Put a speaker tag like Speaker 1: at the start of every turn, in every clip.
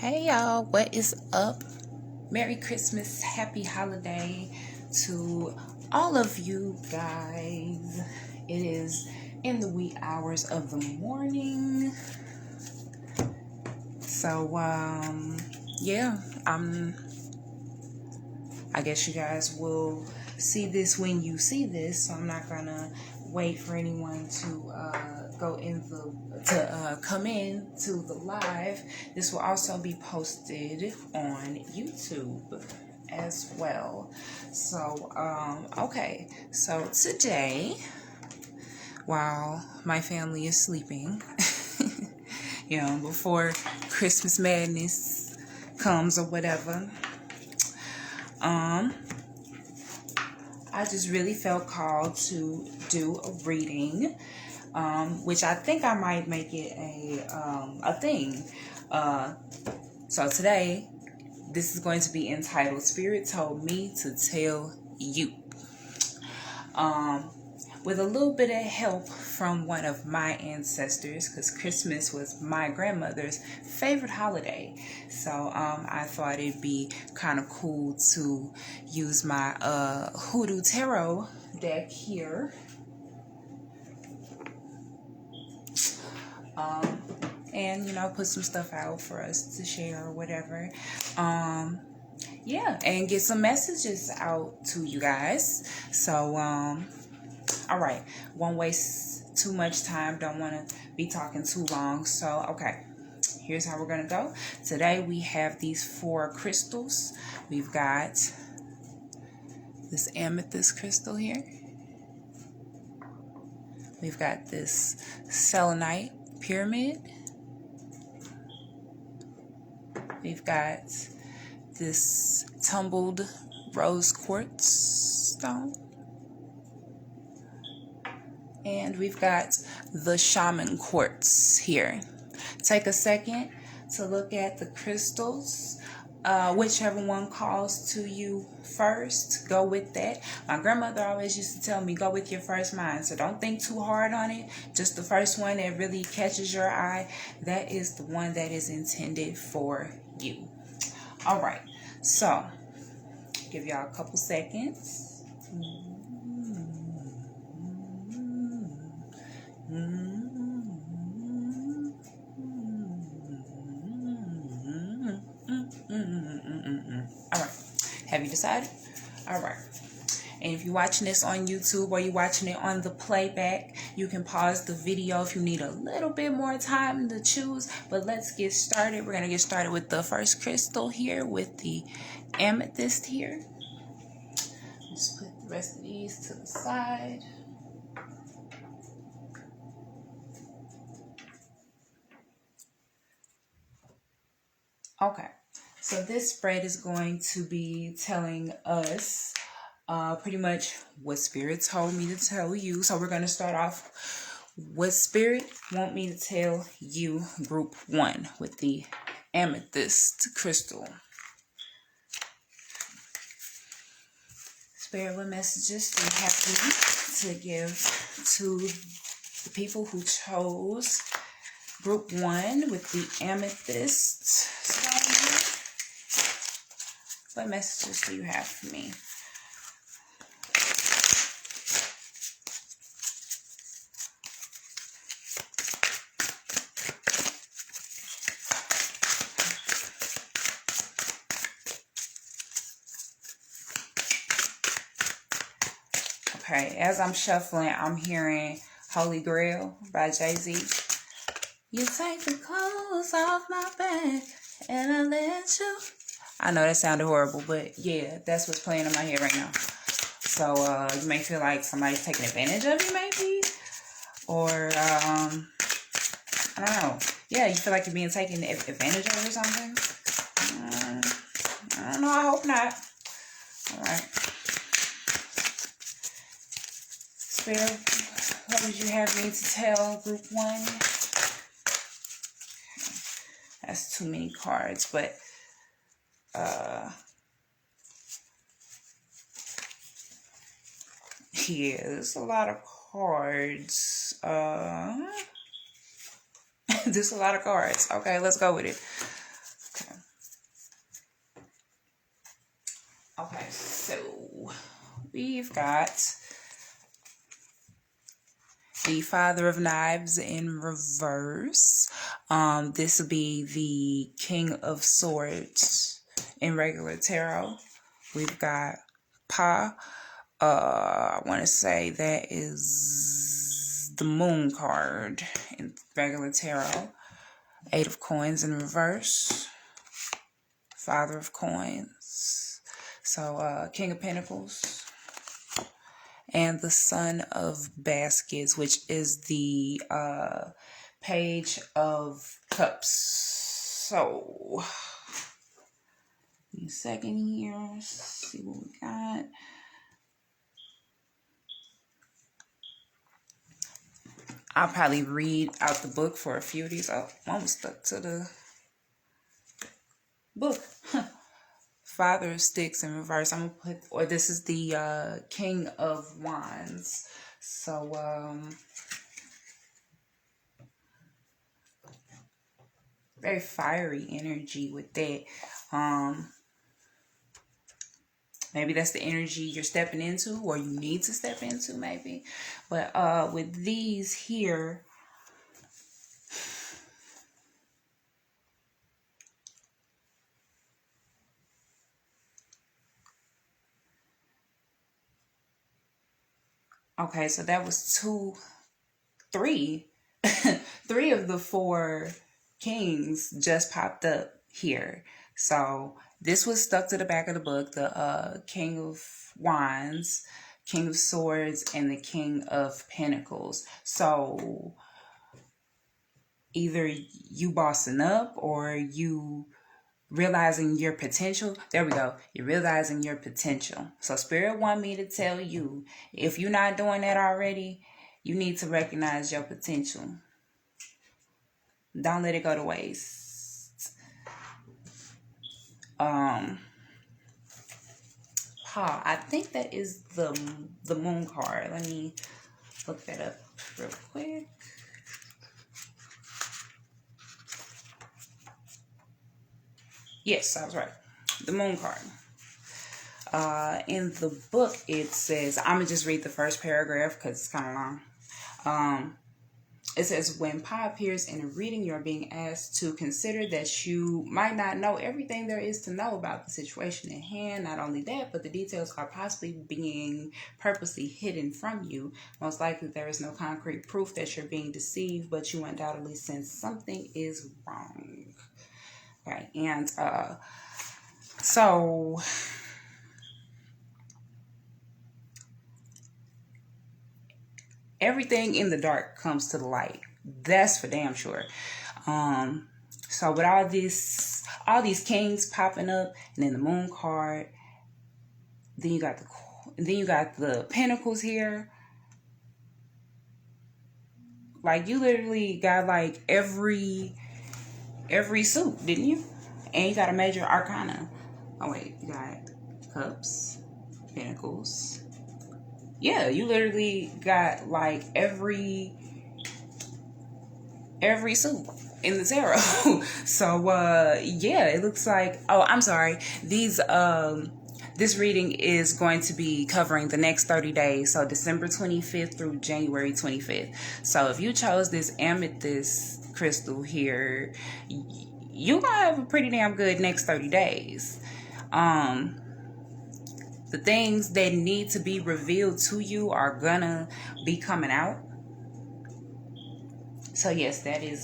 Speaker 1: Hey y'all, what is up? Merry Christmas, happy holiday to all of you guys. It is in the wee hours of the morning. So yeah, I guess you guys will see this when you see this, so I'm not gonna wait for anyone to come in to the live. This will also be posted on YouTube as well. So okay, so today, while my family is sleeping, before Christmas madness comes or whatever, I just really felt called to do a reading, which I think I might make it a thing. So today, this is going to be entitled "Spirit Told Me to Tell You." With a little bit of help from one of my ancestors, because Christmas was my grandmother's favorite holiday. So I thought it'd be kind of cool to use my Hoodoo Tarot deck here. And, put some stuff out for us to share or whatever. Yeah, and get some messages out to you guys. So, all right, won't waste too much time. Don't want to be talking too long. So, okay, here's how we're going to go. Today we have these 4 crystals. We've got this amethyst crystal here. We've got this Selenite Pyramid. We've got this Tumbled rose quartz stone. And we've got the Shaman Quartz here. Take a second to look at the crystals. Whichever one calls to you first, go with that. My grandmother always used to tell me, go with your first mind. So don't think too hard on it. Just the first one that really catches your eye, that is the one that is intended for you. All right. So, give y'all a couple seconds. All right. Have you decided? All right. And if you're watching this on YouTube or you're watching it on the playback, you can pause the video if you need a little bit more time to choose. But let's get started. We're going to get started with the first crystal here with the amethyst here. Just put the rest of these to the side. Okay. So this spread is going to be telling us pretty much what Spirit told me to tell you. So we're going to start off what Spirit want me to tell you, group 1, with the amethyst crystal. Spirit, what messages do you have to give to the people who chose group 1 with the amethyst stone? What messages do you have for me? Okay, as I'm shuffling, I'm hearing Holy Grail by Jay-Z. You take the clothes off my back and I let you. I know that sounded horrible, but yeah, that's what's playing in my head right now. So you may feel like somebody's taking advantage of you, maybe, or I don't know. Yeah, you feel like you're being taken advantage of or something. I don't know. I hope not. All right. Spirit, what would you have me to tell group 1? That's too many cards, but yeah, there's a lot of cards. There's a lot of cards. Okay, let's go with it. Okay. Okay, so we've got the Father of Knives in reverse. This will be the King of Swords in regular tarot. We've got Pa. I want to say that is the Moon card in regular tarot. Eight of Coins in reverse. Father of Coins. So, King of Pentacles. And the Son of Baskets, which is the Page of Cups. So, a second here. Let's see what we got. I'll probably read out the book for a few of these. Oh, I'm stuck to the book. Father of Sticks in reverse. I'm gonna put, or this is the King of Wands. So, very fiery energy with that. Maybe that's the energy you're stepping into, or you need to step into, maybe. But with these here, okay, so that was three of the four kings just popped up here. So this was stuck to the back of the book. The King of Wands, King of Swords, and the King of Pentacles. So either you bossing up or you realizing your potential. There we go. You're realizing your potential. So Spirit want me to tell you, if you're not doing that already, you need to recognize your potential. Don't let it go to waste. I think that is the Moon card. Let me look that up real quick. Yes, I was right. The Moon card. In the book, it says, I'm going to just read the first paragraph because it's kind of long. It says, when Pa appears in a reading, you're being asked to consider that you might not know everything there is to know about the situation at hand. Not only that, but the details are possibly being purposely hidden from you. Most likely there is no concrete proof that you're being deceived, but you undoubtedly sense something is wrong. Okay, and so everything in the dark comes to the light. That's for damn sure. So with all these kings popping up, and then the Moon card, then you got the Pentacles here. Like, you literally got like every suit, didn't you? And you got a major arcana. Oh wait, you got Cups, Pentacles. Yeah, you literally got like every suit in the tarot. So yeah, it looks like, oh, I'm sorry, this reading is going to be covering the next 30 days, so December 25th through January 25th. So if you chose this amethyst crystal here, you're gonna have a pretty damn good next 30 days. The things that need to be revealed to you are gonna be coming out. So yes, that is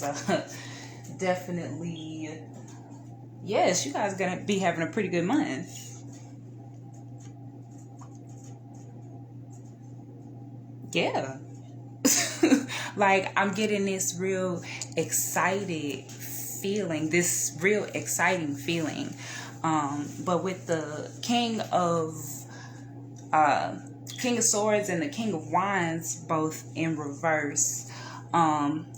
Speaker 1: definitely, yes, you guys are gonna be having a pretty good month. Yeah. Like, I'm getting this real exciting feeling. But with the King of Swords and the King of Wands both in reverse,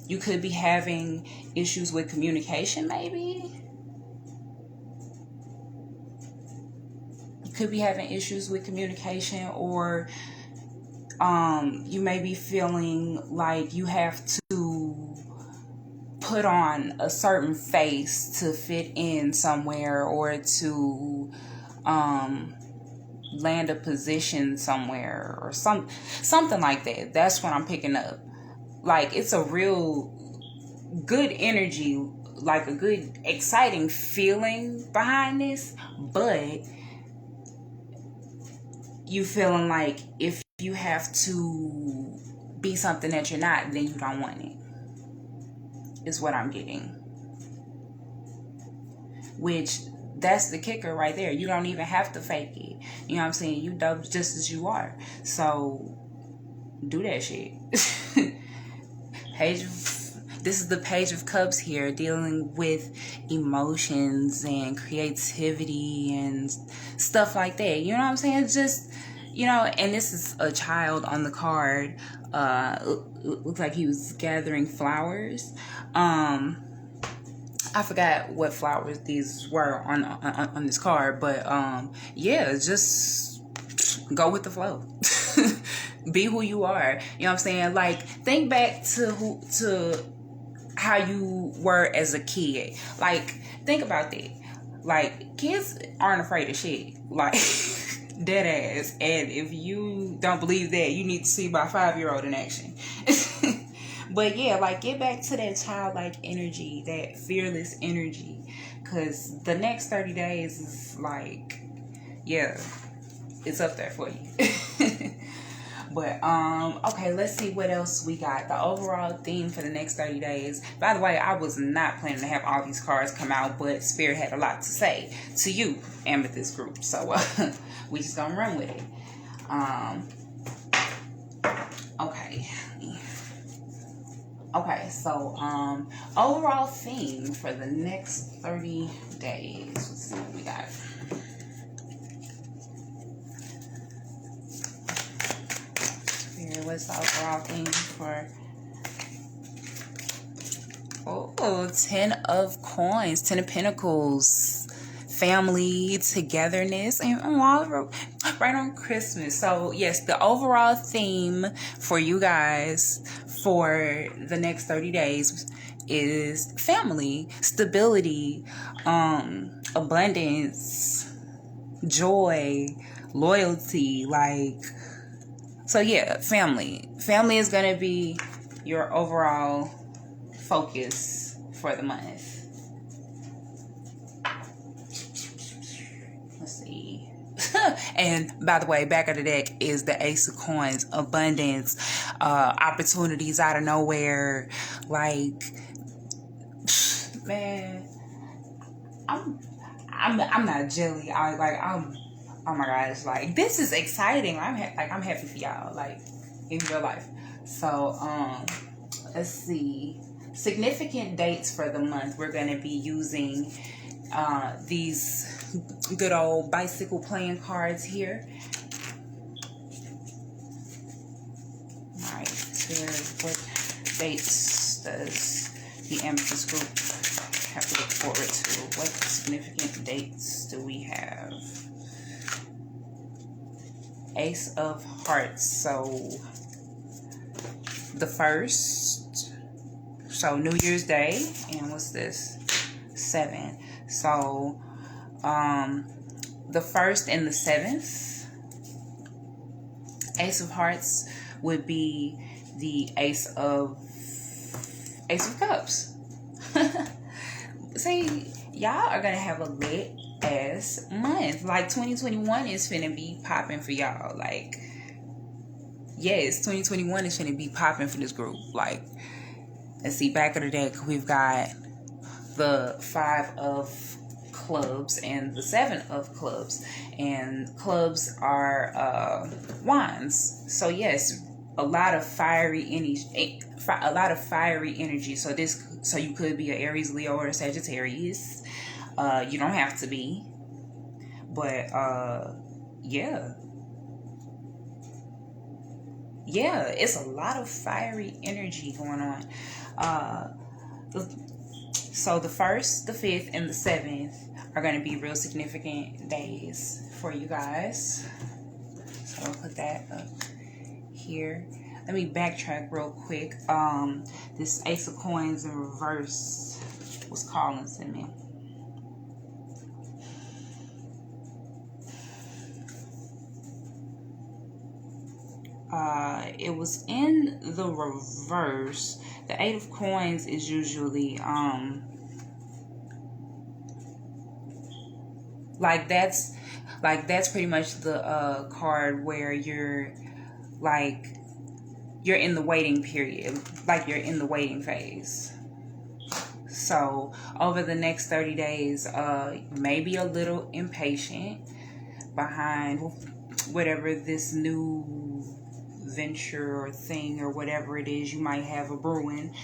Speaker 1: you could be having issues with communication, maybe. You could be having issues with communication, or you may be feeling like you have to put on a certain face to fit in somewhere, or to land a position somewhere or something like that. That's what I'm picking up. Like, it's a real good energy, like a good exciting feeling behind this, but you feeling like if you have to be something that you're not, then you don't want it, is what I'm getting. Which, that's the kicker right there. You don't even have to fake it. You know what I'm saying? You dope just as you are. So do that shit. This is the Page of Cups here, dealing with emotions and creativity and stuff like that. You know what I'm saying? Just, you know, and this is a child on the card. Looks like he was gathering flowers. I forgot what flowers these were on this card, but yeah, just go with the flow. Be who you are. You know what I'm saying? Like, think back to how you were as a kid. Like, think about that. Like, kids aren't afraid of shit. Like, dead ass. And if you don't believe that, you need to see my 5-year-old in action. But yeah, like, get back to that childlike energy, that fearless energy. Because the next 30 days is like, yeah, it's up there for you. But, okay, let's see what else we got. The overall theme for the next 30 days. By the way, I was not planning to have all these cards come out, but Spirit had a lot to say to you, Amethyst group. So, we just gonna run with it. Okay. Okay, so, overall theme for the next 30 days. Let's see what we got. What's the overall theme for? Oh, 10 of coins, 10 of pentacles, family, togetherness, and right on Christmas. So yes, the overall theme for you guys for the next 30 days is family, stability, abundance, joy, loyalty, like. So yeah, family. Family is going to be your overall focus for the month. Let's see. And by the way, back of the deck is the Ace of Coins, abundance, opportunities out of nowhere. Like, man, I'm not jelly. Oh my gosh, like, this is exciting. I'm happy for y'all, like, in real life. So, let's see. Significant dates for the month. We're going to be using these good old bicycle playing cards here. Alright, so what dates does the Amethyst group have to look forward to? What significant dates do we have? Ace of Hearts, so the 1st, so New Year's Day, and what's this? 7. So the 1st and the 7th. Ace of Hearts would be the Ace of Cups. See, y'all are gonna have a lit ass month. Like, 2021 is finna be popping for y'all. Like, yes, 2021 is finna be popping for this group. Like, let's see, back of the deck we've got the 5 of clubs and the 7 of clubs, and clubs are wands. So yes, a lot of fiery energy, so you could be an Aries, Leo, or a Sagittarius. You don't have to be, but yeah, it's a lot of fiery energy going on. So the 1st, the 5th, and the 7th are going to be real significant days for you guys. So I'll put that up here. Let me backtrack real quick. This Ace of Coins in reverse was calling to me. It was in the reverse. The Eight of Coins is usually like that's pretty much the card where you're like you're in the waiting period, like you're in the waiting phase. So over the next 30 days, maybe a little impatient behind whatever this new venture or thing or whatever it is you might have a brewing.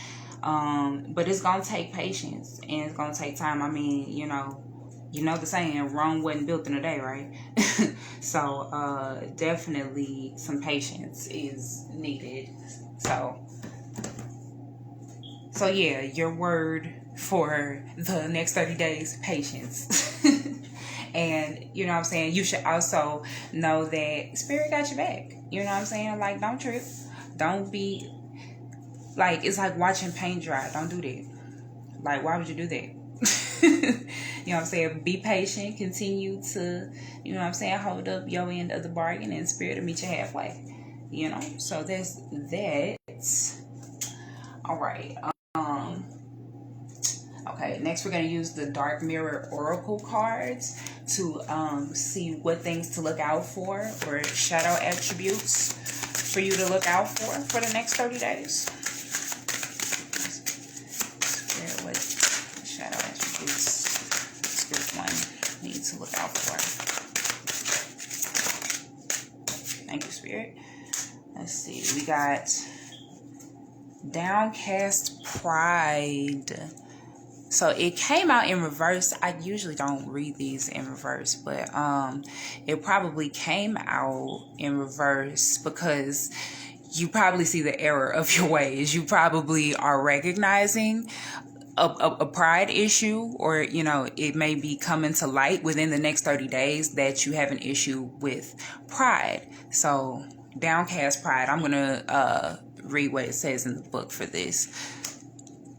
Speaker 1: But it's gonna take patience and it's gonna take time. I mean, you know the saying, Rome wasn't built in a day, right? So definitely some patience is needed. So yeah, your word for the next 30 days, patience. And you know what I'm saying, you should also know that Spirit got your back. You know what I'm saying? Like, don't trip. Don't be like, it's like watching paint dry. Don't do that. Like, why would you do that? You know what I'm saying? Be patient. Continue to, you know what I'm saying, hold up your end of the bargain, and Spirit will meet you halfway. You know? So there's that. All right. Okay, next we're going to use the Dark Mirror Oracle cards to see what things to look out for, or shadow attributes for you to look out for the next 30 days. What shadow attributes Spirit One needs to look out for. Thank you, Spirit. Let's see, we got Downcast Pride. So it came out in reverse. I usually don't read these in reverse, but it probably came out in reverse because you probably see the error of your ways. You probably are recognizing a pride issue, or you know, it may be coming to light within the next 30 days that you have an issue with pride. So Downcast Pride, I'm gonna read what it says in the book for this.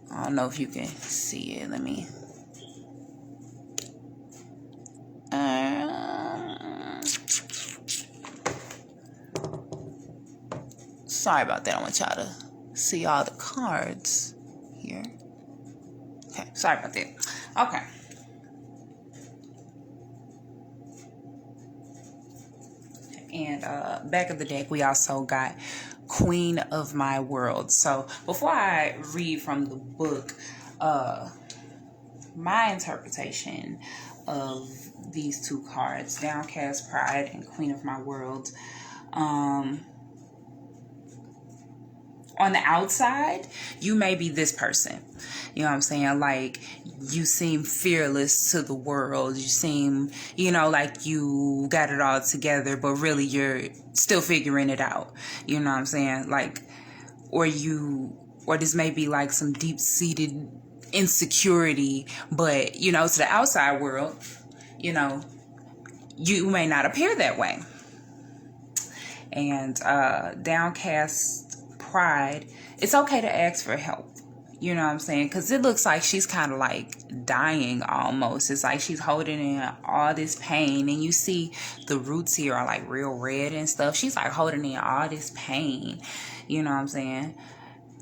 Speaker 1: I don't know if you can see it. Let me. Sorry about that. I want y'all to see all the cards here. Okay, sorry about that. Okay. And back of the deck, we also got Queen of My World. So before I read from the book, my interpretation of these two cards, Downcast Pride and Queen of My World, on the outside, you may be this person. You know what I'm saying? Like, you seem fearless to the world. You seem, you know, like you got it all together, but really you're still figuring it out. You know what I'm saying? Like, or this may be like some deep-seated insecurity, but, you know, to the outside world, you know, you may not appear that way. And Downcast Pride, it's okay to ask for help. You know what I'm saying? Because it looks like she's kind of like dying almost. It's like she's holding in all this pain. And you see the roots here are like real red and stuff. She's like holding in all this pain. You know what I'm saying?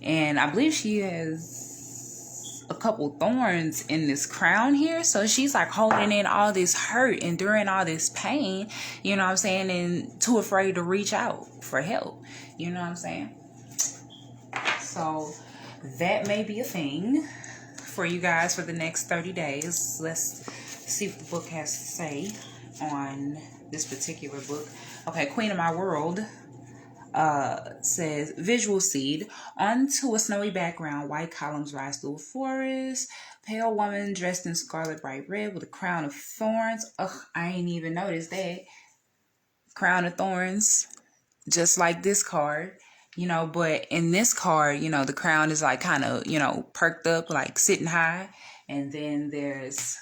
Speaker 1: And I believe she has a couple thorns in this crown here. So she's like holding in all this hurt, enduring all this pain. You know what I'm saying? And too afraid to reach out for help. You know what I'm saying? So that may be a thing for you guys for the next 30 days. Let's see what the book has to say on this particular book. Okay, Queen of My World says, visual seed. Onto a snowy background, white columns rise through a forest. Pale woman dressed in scarlet bright red with a crown of thorns. Ugh, I ain't even noticed that. Crown of thorns. Just like this card. You know, but in this card, you know, the crown is like kind of, you know, perked up, like sitting high. And then there's,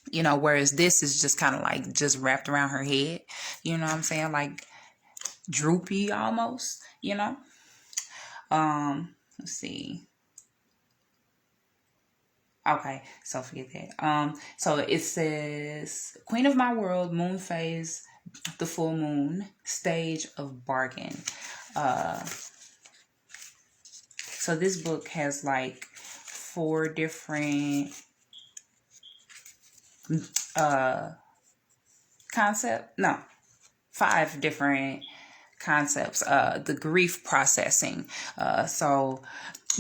Speaker 1: you know, whereas this is just kind of like just wrapped around her head. You know what I'm saying? Like droopy almost, you know. Let's see. Okay, so forget that. So it says, Queen of My World, moon phase the full moon, stage of bargain. So this book has like 4 different no, 5 different concepts. The grief processing. So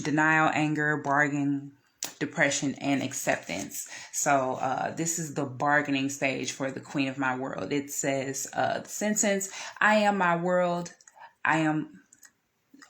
Speaker 1: denial, anger, bargain, depression, and acceptance. So this is the bargaining stage for the Queen of My World. It says the sentence, I am my world. I am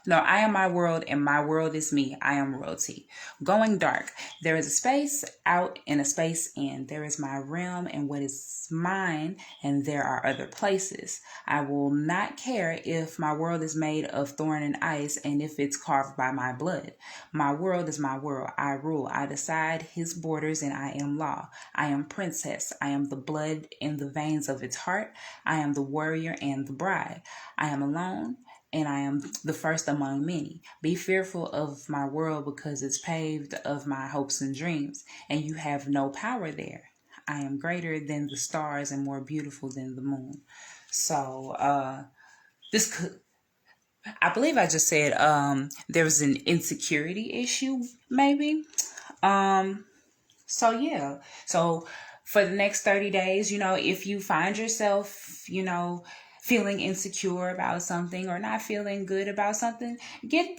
Speaker 1: my world and my world is me. I am royalty. Going dark. There is a space out and a space in. There is my realm and what is mine, and there are other places. I will not care if my world is made of thorn and ice and if it's carved by my blood. My world is my world. I rule. I decide his borders and I am law. I am princess. I am the blood in the veins of its heart. I am the warrior and the bride. I am alone. And I am the first among many. Be fearful of my world because it's paved of my hopes and dreams, and you have no power there. I am greater than the stars and more beautiful than the moon. So, this could, I believe I just said, there was an insecurity issue, maybe. So yeah. So for the next 30 days, if you find yourself, feeling insecure about something or not feeling good about something, get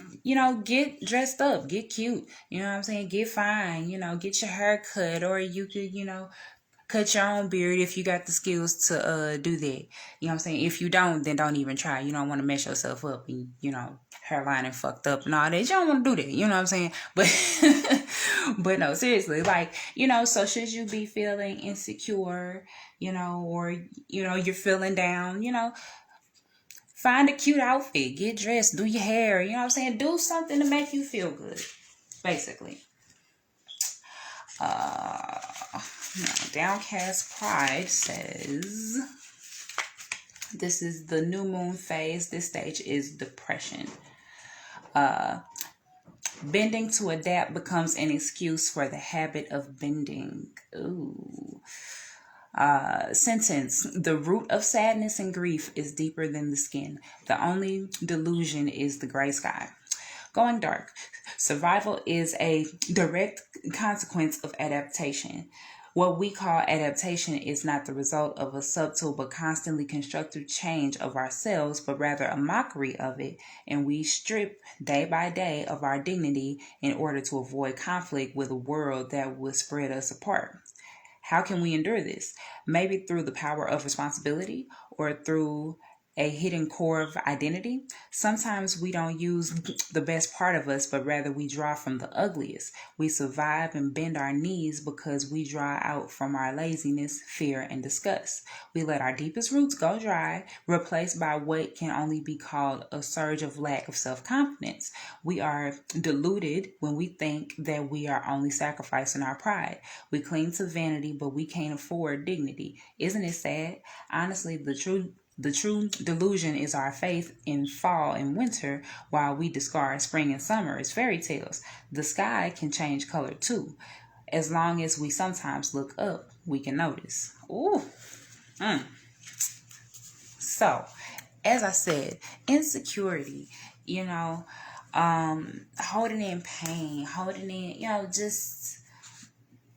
Speaker 1: dressed up, get cute, you know what I'm saying? Get fine, get your hair cut, or you could, cut your own beard if you got the skills to do that. You know what I'm saying? If you don't, then don't even try. You don't want to mess yourself up and, hairline and fucked up and all that. You don't want to do that. You know what I'm saying? But but no, seriously, like, so should you be feeling insecure, or, you're feeling down, find a cute outfit, get dressed, do your hair, you know what I'm saying? Do something to make you feel good, basically. Downcast Pride says, this is the new moon phase. This stage is depression. Bending to adapt becomes an excuse for the habit of bending. Ooh. Sentence, the root of sadness and grief is deeper than the skin. The only delusion is the gray sky. Going dark. Survival is a direct consequence of adaptation. What we call adaptation is not the result of a subtle but constantly constructive change of ourselves, but rather a mockery of it, and we strip day by day of our dignity in order to avoid conflict with a world that would spread us apart. How can we endure this? Maybe through the power of responsibility or through a hidden core of identity. Sometimes we don't use the best part of us, but rather we draw from the ugliest. We survive and bend our knees because we draw out from our laziness, fear, and disgust. We let our deepest roots go dry, replaced by what can only be called a surge of lack of self-confidence. We are deluded when we think that we are only sacrificing our pride. We cling to vanity, but we can't afford dignity. Isn't it sad? Honestly, the true delusion is our faith in fall and winter while we discard spring and summer as fairy tales. The sky can change color too. As long as we sometimes look up, we can notice. Ooh. So, as I said, insecurity, holding in pain, holding in, just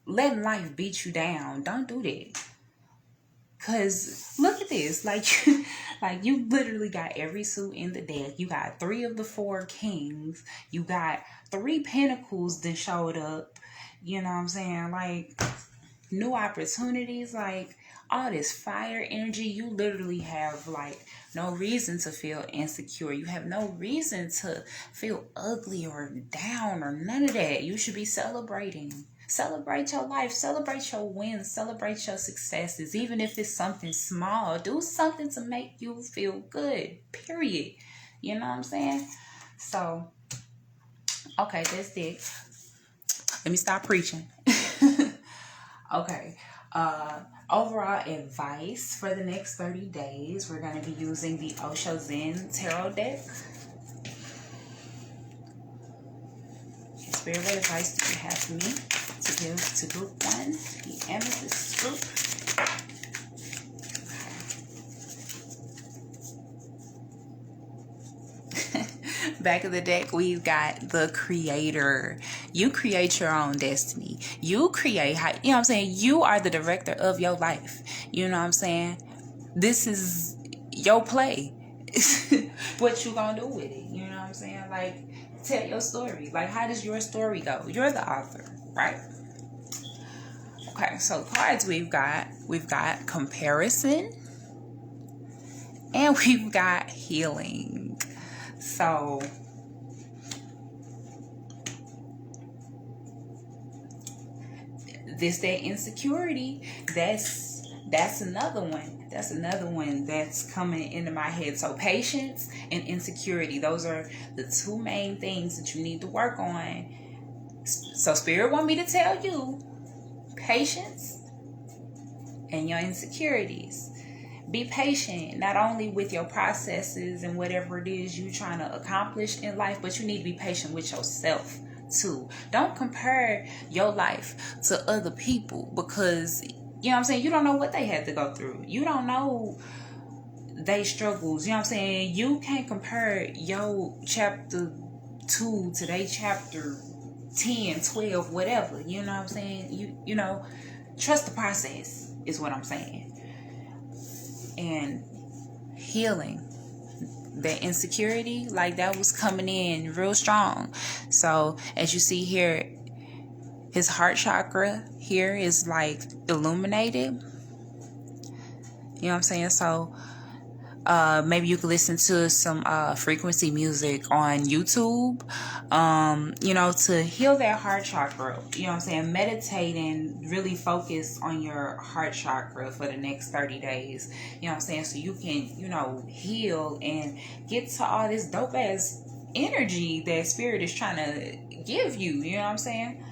Speaker 1: letting life beat you down. Don't do that. Cause look at this, like you literally got every suit in the deck. You got 3 of the 4 kings. You got 3 pentacles that showed up. You know what I'm saying? Like new opportunities, like all this fire energy. You literally have like no reason to feel insecure. You have no reason to feel ugly or down or none of that. You should be celebrating. Celebrate your life. Celebrate your wins. Celebrate your successes. Even if it's something small, do something to make you feel good. Period. You know what I'm saying? So, okay, that's it. Let me stop preaching. Okay. Overall advice for the next 30 days. We're going to be using the Osho Zen Tarot deck. Spirit, what advice do you have for me to give to group 1, the Amethyst group? Back of the deck, we've got the creator. You create your own destiny. You create how, you know what I'm saying? You are the director of your life. You know what I'm saying? This is your play. What you gonna do with it? You know what I'm saying? Like, tell your story. Like, how does your story go? You're the author, right? Okay, so cards we've got comparison and we've got healing. So that insecurity, that's another one. That's another one that's coming into my head. So patience and insecurity, those are the two main things that you need to work on. So Spirit want me to tell you, patience and your insecurities. Be patient, not only with your processes and whatever it is you're trying to accomplish in life, but you need to be patient with yourself too. Don't compare your life to other people, because, you know what I'm saying, you don't know what they had to go through. You don't know they struggles. You know what I'm saying? You can't compare your chapter 2 to their chapter 10, 12, whatever. You know what I'm saying? You know, trust the process is what I'm saying. And healing, that insecurity, like, that was coming in real strong. So as you see here, his heart chakra here is like illuminated. You know what I'm saying? So maybe you could listen to some frequency music on YouTube, you know, to heal that heart chakra. You know what I'm saying? Meditate and really focus on your heart chakra for the next 30 days. You know what I'm saying? So you can, you know, heal and get to all this dope ass energy that Spirit is trying to give you. You know what I'm saying?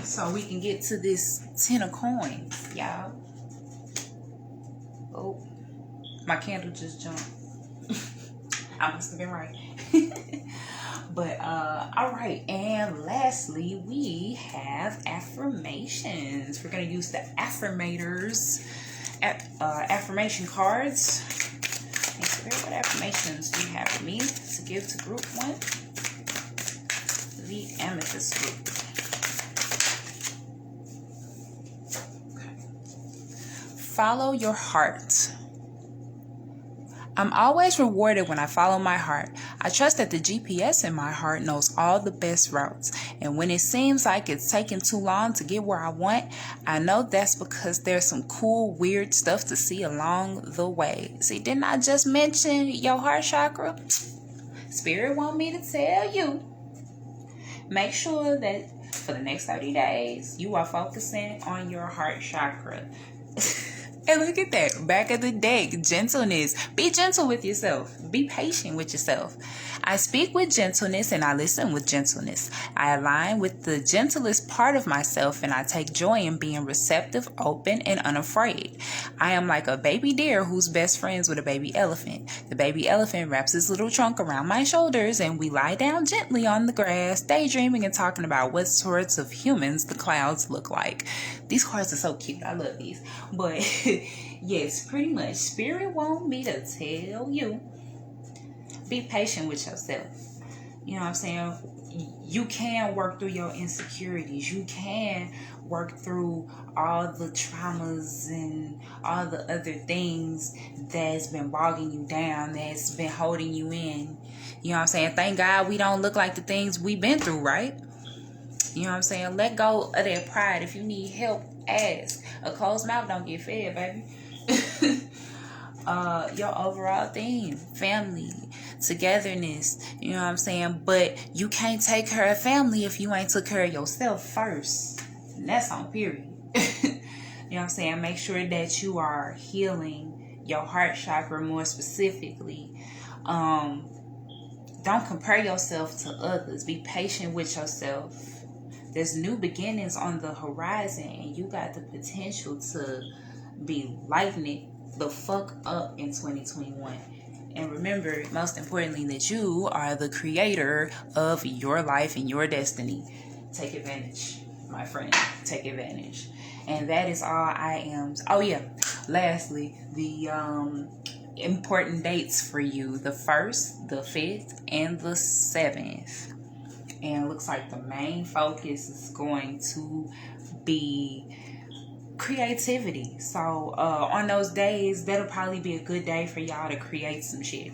Speaker 1: So we can get to this 10 of coins, y'all. Oh, my candle just jumped. I must have been right. But all right, and lastly, we have affirmations. We're gonna use the affirmators, affirmation cards. And Spirit, what affirmations do you have for me to give to group 1? The Amethyst group. Follow your heart. I'm always rewarded when I follow my heart. I trust that the GPS in my heart knows all the best routes. And when it seems like it's taking too long to get where I want, I know that's because there's some cool, weird stuff to see along the way. See, didn't I just mention your heart chakra? Spirit want me to tell you, make sure that for the next 30 days, you are focusing on your heart chakra. And look at that, back of the deck, gentleness. Be gentle with yourself. Be patient with yourself. I speak with gentleness and I listen with gentleness. I align with the gentlest part of myself and I take joy in being receptive, open, and unafraid. I am like a baby deer who's best friends with a baby elephant. The baby elephant wraps his little trunk around my shoulders and we lie down gently on the grass, daydreaming and talking about what sorts of humans the clouds look like. These cards are so cute. I love these. But yes, pretty much, Spirit want me to tell you, be patient with yourself. You know what I'm saying? You can work through your insecurities. You can work through all the traumas and all the other things that's been bogging you down, that's been holding you in. You know what I'm saying? Thank God we don't look like the things we've been through, right? You know what I'm saying? Let go of that pride. If you need help, ask. A closed mouth don't get fed, baby. Your overall theme, family, togetherness, you know what I'm saying? But you can't take care of family if you ain't took care of yourself first. And that's on period. You know what I'm saying? Make sure that you are healing your heart chakra more specifically. Don't compare yourself to others. Be patient with yourself. There's new beginnings on the horizon and you got the potential to be lighting it the fuck up in 2021. And remember, most importantly, that you are the creator of your life and your destiny. Take advantage, my friend. Take advantage. And that is all I am. Oh yeah, lastly, the important dates for you: the 1st, the 5th, and the 7th. And it looks like the main focus is going to be creativity. So on those days, that'll probably be a good day for y'all to create some shit.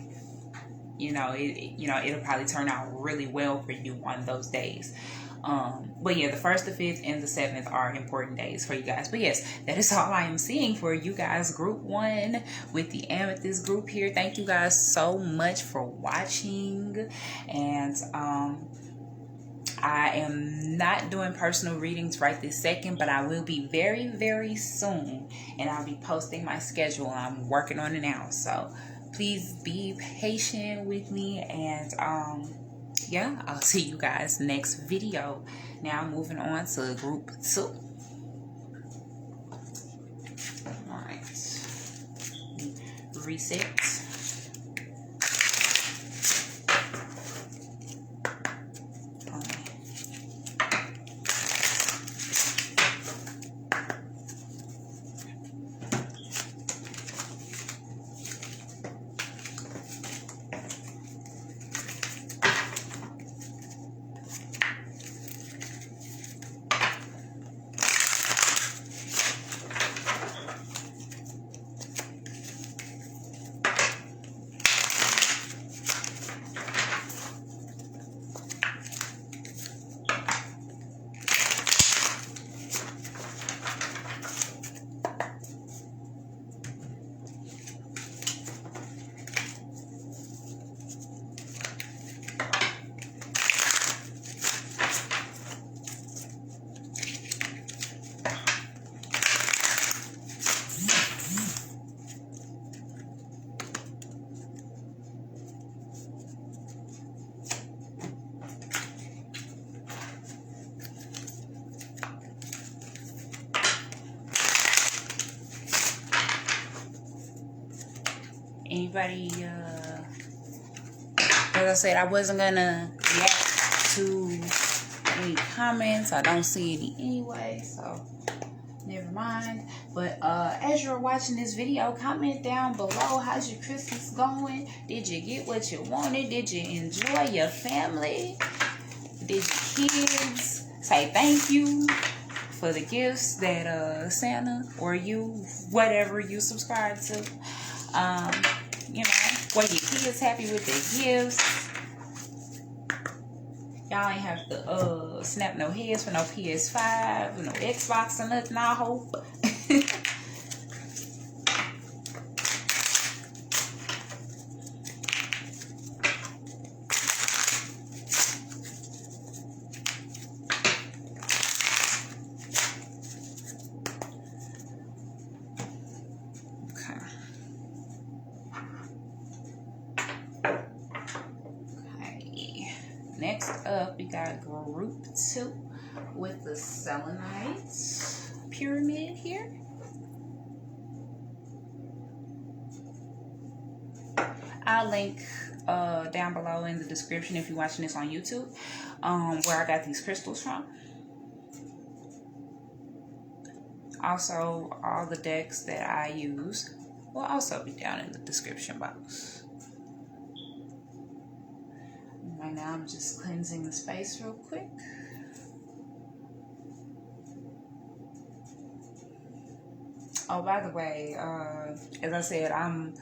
Speaker 1: It'll probably turn out really well for you on those days. But yeah, the 1st, the 5th, and the 7th are important days for you guys. But yes, that is all I am seeing for you guys. Group 1 with the Amethyst group here. Thank you guys so much for watching. And I am not doing personal readings right this second, but I will be very, very soon. And I'll be posting my schedule. I'm working on it now. So please be patient with me. And yeah, I'll see you guys next video. Now moving on to group 2. Alright. Reset. Anybody, as I said, I wasn't gonna react to any comments. I don't see any anyway, so never mind. But as you're watching this video, comment down below, how's your Christmas going? Did you get what you wanted? Did you enjoy your family? Did your kids say thank you for the gifts that Santa or you, whatever you subscribe to, were your kids happy with their gifts? Y'all ain't have to snap no heads for no PS5 or no Xbox or nothing, I hope. Next up, we got group 2 with the Selenite Pyramid here. I'll link down below in the description if you're watching this on YouTube, where I got these crystals from. Also, all the decks that I use will also be down in the description box. Right now, I'm just cleansing the space real quick. Oh, by the way, as I said, I'm,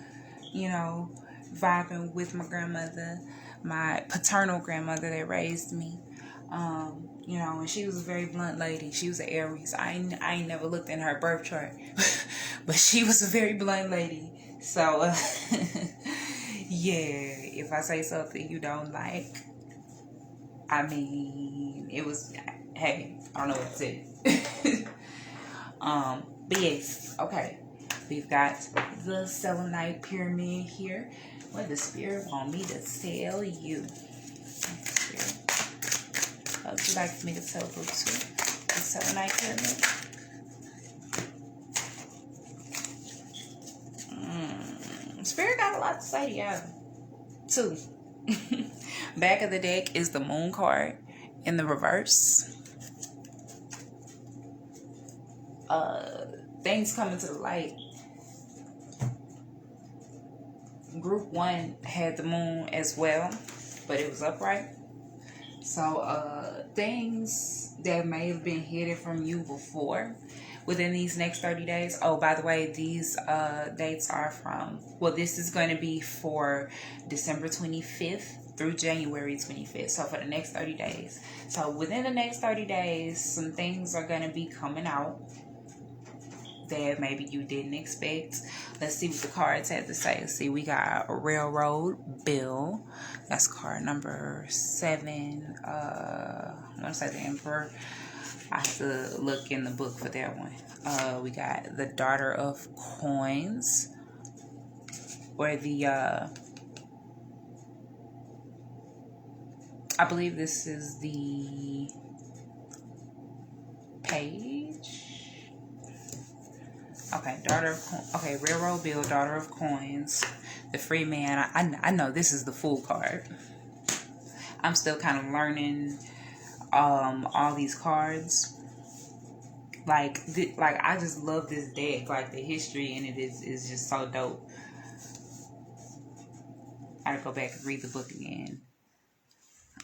Speaker 1: vibing with my grandmother, my paternal grandmother that raised me. And she was a very blunt lady. She was an Aries. I ain't never looked in her birth chart, but she was a very blunt lady. So, yeah, if I say something you don't like, it was, hey, I don't know what to say. But yes, okay. We've got the Selenite Pyramid here. What the Spirit want me to tell you? What would you like me to tell group 2? The Selenite Pyramid. Spirit got a lot to say to y'all, too. Back of the deck is the Moon card in the reverse. Things coming to the light. group 1 had the moon as well, but it was upright. So things that may have been hidden from you before within these next 30 days. Oh, by the way, these dates are from, well, this is going to be for December 25th through January 25th. So for the next 30 days. So within the next 30 days, some things are going to be coming out that maybe you didn't expect. Let's see what the cards had to say. See, we got a railroad bill. That's card number 7. I want to say the Emperor. I have to look in the book for that one. We got the Daughter of Coins, or the I believe this is the page. Okay, Railroad Bill, Daughter of Coins, the Free Man. I know this is the Fool card. I'm still kind of learning all these cards. Like I just love this deck. Like the history in it is just so dope. I gotta go back and read the book again.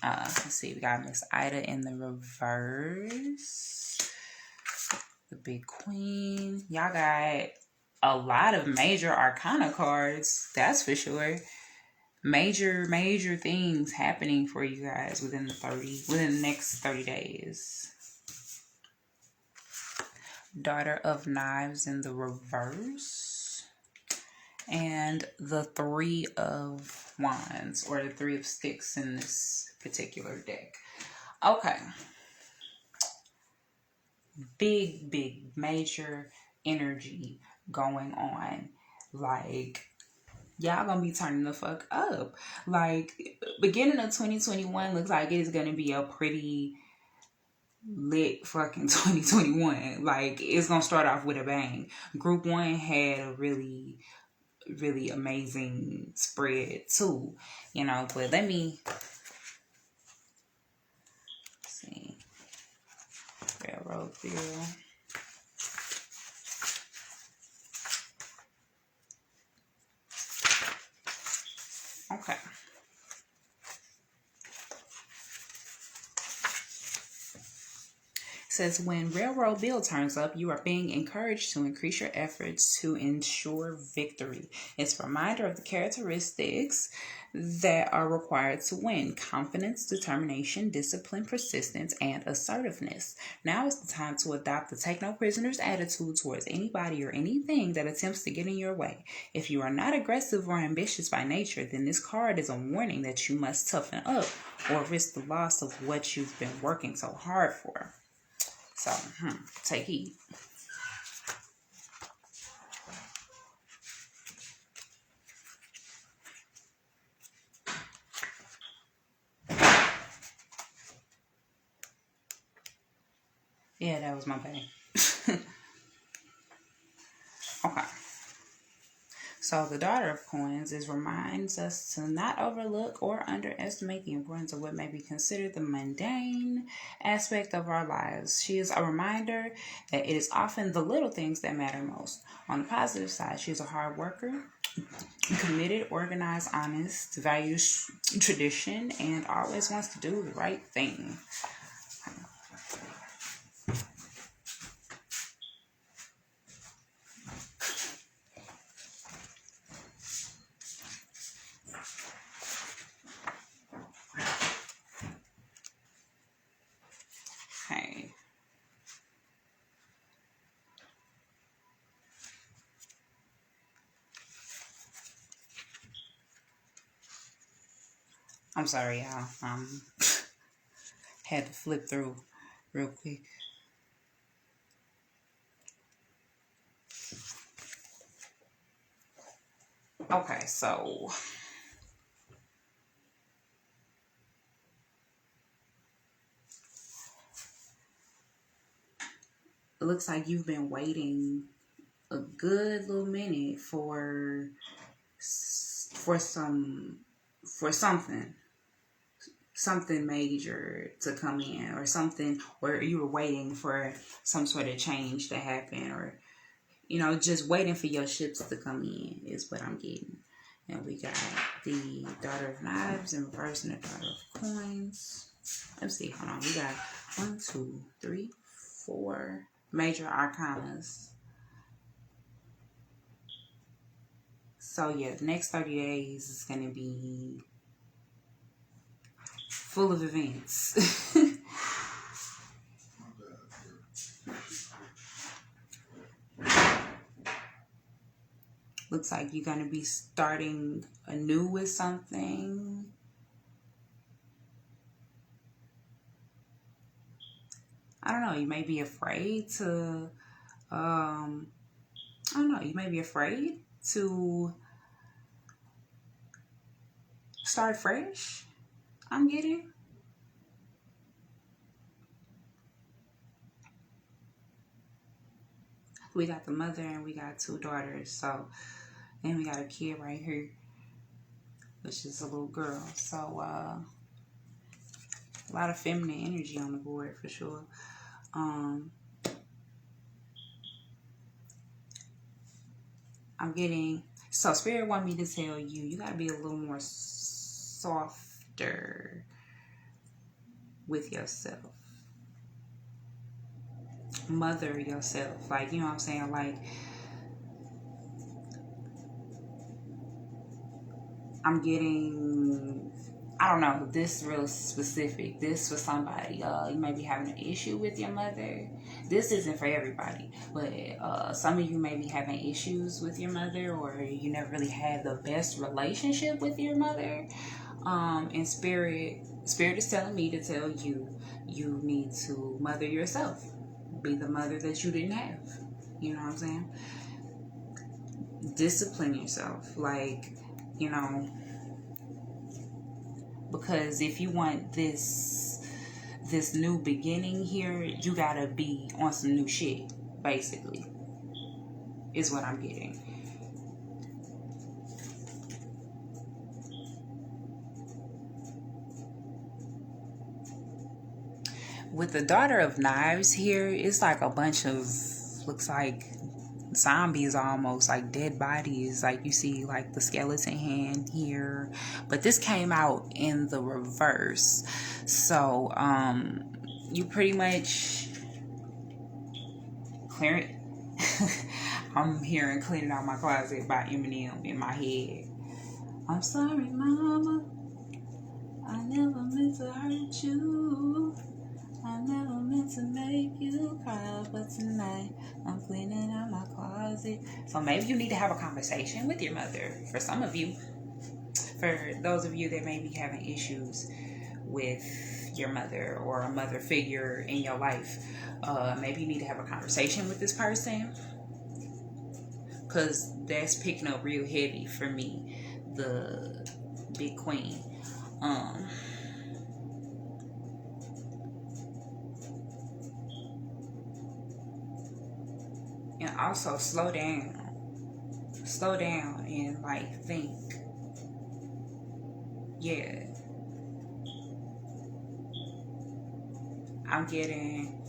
Speaker 1: Let's see, we got Miss Ida in the reverse. The Big Queen. Y'all got a lot of major arcana cards, that's for sure. Major things happening for you guys within the next 30 days. Daughter of Knives in the reverse. And the 3 of Wands, or the 3 of Sticks in this particular deck. Okay. Big major energy going on. Like, y'all gonna be turning the fuck up. Like, beginning of 2021 looks like it is gonna be a pretty lit fucking 2021. Like, it's gonna start off with a bang. Group 1 had a really amazing spread too, you know. But let me see. Railroad bill. Okay. Says, when railroad bill turns up, you are being encouraged to increase your efforts to ensure victory. It's a reminder of the characteristics that are required to win: confidence, determination, discipline, persistence, and assertiveness. Now is the time to adopt the take no prisoners attitude towards anybody or anything that attempts to get in your way. If you are not aggressive or ambitious by nature, then this card is a warning that you must toughen up or risk the loss of what you've been working so hard for. So, take heed. Yeah, that was my bad. Okay. So the Daughter of Coins reminds us to not overlook or underestimate the importance of what may be considered the mundane aspect of our lives. She is a reminder that it is often the little things that matter most. On the positive side, she is a hard worker, committed, organized, honest, values tradition, and always wants to do the right thing. I'm sorry, y'all. Had to flip through real quick. Okay, so it looks like you've been waiting a good little minute for something major to come in, or something, or you were waiting for some sort of change to happen, or, you know, just waiting for your ships to come in is what I'm getting. And we got the Daughter of Knives in reverse and the Daughter of Coins. Let's see, hold on. We got 1, 2, 3, 4 major arcanas. So yeah, the next 30 days is going to be full of events. Looks like you're going to be starting anew with something. I don't know, you may be afraid to, I don't know, you may be afraid to start fresh, I'm getting. We got the mother and we got 2 daughters. So, and we got a kid right here, which is a little girl. So, a lot of feminine energy on the board for sure. I'm getting, so Spirit want me to tell you, you got to be a little more softer with yourself. Mother yourself. Like, you know what I'm saying? Like, I'm getting, I don't know, this real specific. This for somebody. You may be having an issue with your mother. This isn't for everybody, but some of you may be having issues with your mother, or you never really had the best relationship with your mother. And Spirit is telling me to tell you, you need to mother yourself. Be the mother that you didn't have. You know what I'm saying? Discipline yourself. Like, you know, because if you want this new beginning here, you gotta be on some new shit, basically, is what I'm getting. With the Daughter of Knives here, it's like a bunch of, looks like zombies, almost like dead bodies. Like you see like the skeleton hand here, but this came out in the reverse. So you pretty much clear it. I'm hearing Cleaning Out My Closet by Eminem in my head. I'm sorry, mama, I never meant to hurt you. I never meant to make you cry, but tonight I'm cleaning out my closet. So maybe you need to have a conversation with your mother. For some of you, for those of you that may be having issues with your mother or a mother figure in your life, maybe you need to have a conversation with this person, because that's picking up real heavy for me, the big queen. And also slow down and like think. Yeah, I'm getting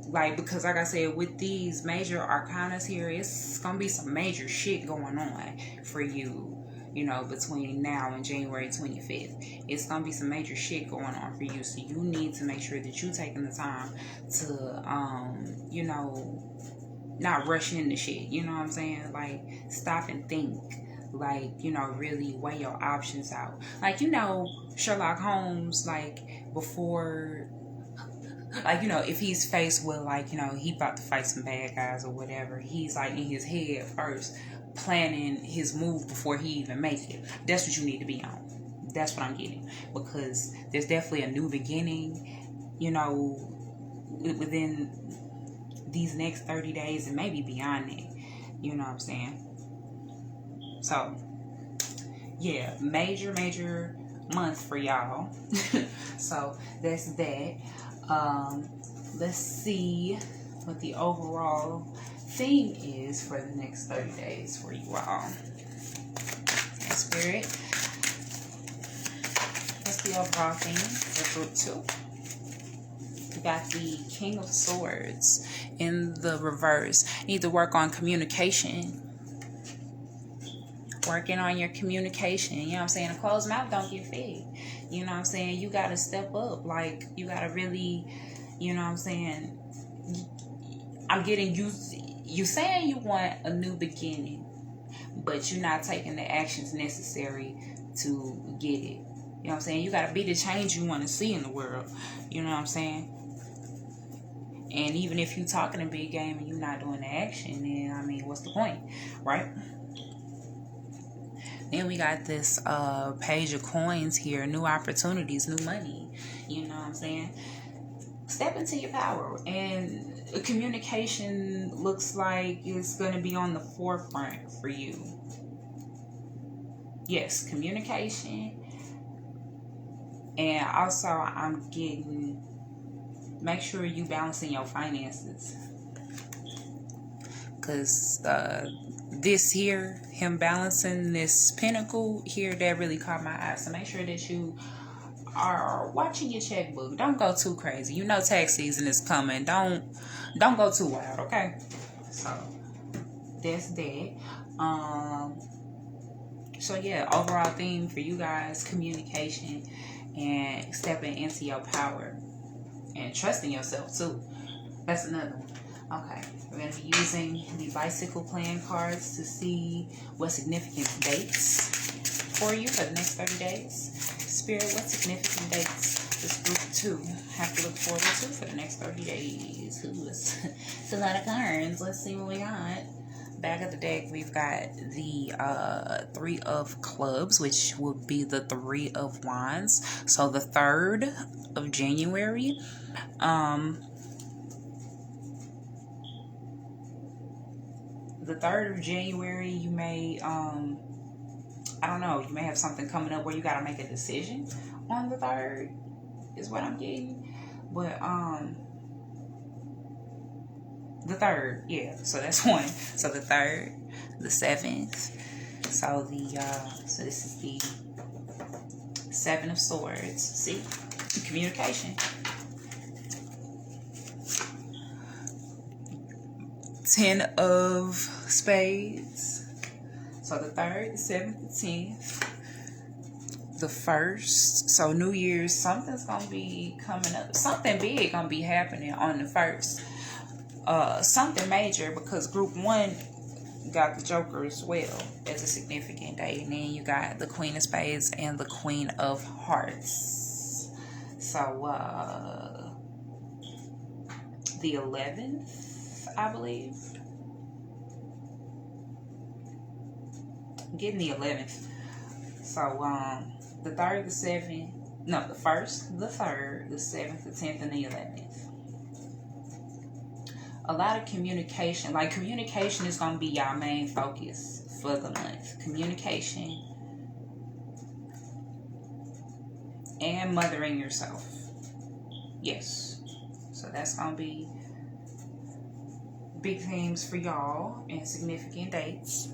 Speaker 1: like, because like I said, with these major arcanas here, it's gonna be some major shit going on for you, you know, between now and January 25th. It's gonna be some major shit going on for you, so you need to make sure that you're taking the time to you know, not rush into shit, you know what I'm saying? Like, stop and think. Like, you know, really weigh your options out. Like, you know, Sherlock Holmes, like, before, like, you know, if he's faced with, like, you know, he about to fight some bad guys or whatever, he's, like, in his head first, planning his move before he even make it. That's what you need to be on. That's what I'm getting. Because there's definitely a new beginning, you know, within these next 30 days and maybe beyond it. You know what I'm saying? So, yeah, major month for y'all. So, that's that. Let's see what the overall theme is for the next 30 days for you all. Spirit, what's the overall theme for group 2? We got the King of Swords in the reverse. You need to work on communication. Working on your communication. You know what I'm saying? A closed mouth don't get fed. You know what I'm saying? You got to step up. Like, you got to really, you know what I'm saying? I'm getting you saying you want a new beginning, but you're not taking the actions necessary to get it. You know what I'm saying? You got to be the change you want to see in the world. You know what I'm saying? And even if you talking a big game and you're not doing the action, then, I mean, what's the point? Right? Then we got this page of coins here. New opportunities, new money. You know what I'm saying? Step into your power. And communication looks like it's going to be on the forefront for you. Yes, communication. And also, I'm getting, make sure you balancing your finances. Because this here, him balancing this pinnacle here, that really caught my eye. So make sure that you are watching your checkbook. Don't go too crazy. You know tax season is coming. Don't go too wild, okay? So that's that. So yeah, overall theme for you guys, communication and stepping into your power and trusting yourself too. That's another one. Okay, we're going to be using the bicycle plan cards to see what significant dates for you for the next 30 days. Spirit, what significant dates does group 2 have to look forward to for the next 30 days? Ooh, it's a lot of cards. Let's see what we got. Back of the deck, we've got the 3 of clubs, which would be the 3 of wands. So the 3rd of January. The 3rd of January, you may, I don't know, you may have something coming up where you got to make a decision on the 3rd, is what I'm getting. But, the 3rd, yeah, so that's one. So the 3rd, the 7th, so so this is the 7 of swords. See, communication. 10 of spades. So the 3rd, the 7th, the 10th, the 1st. So New Year's, something's gonna be coming up. Something big gonna be happening on the 1st. Something major, because group 1 got the Joker as well as a significant day. And then you got the Queen of Spades and the Queen of Hearts. So the 11th, I believe. I'm getting the 11th. So the 3rd, the 7th, no, the 1st, the 3rd, the 7th, the 10th, and the 11th. A lot of communication. Like, communication is going to be y'all main focus for the month. Communication and mothering yourself. Yes. So that's going to be big themes for y'all and significant dates.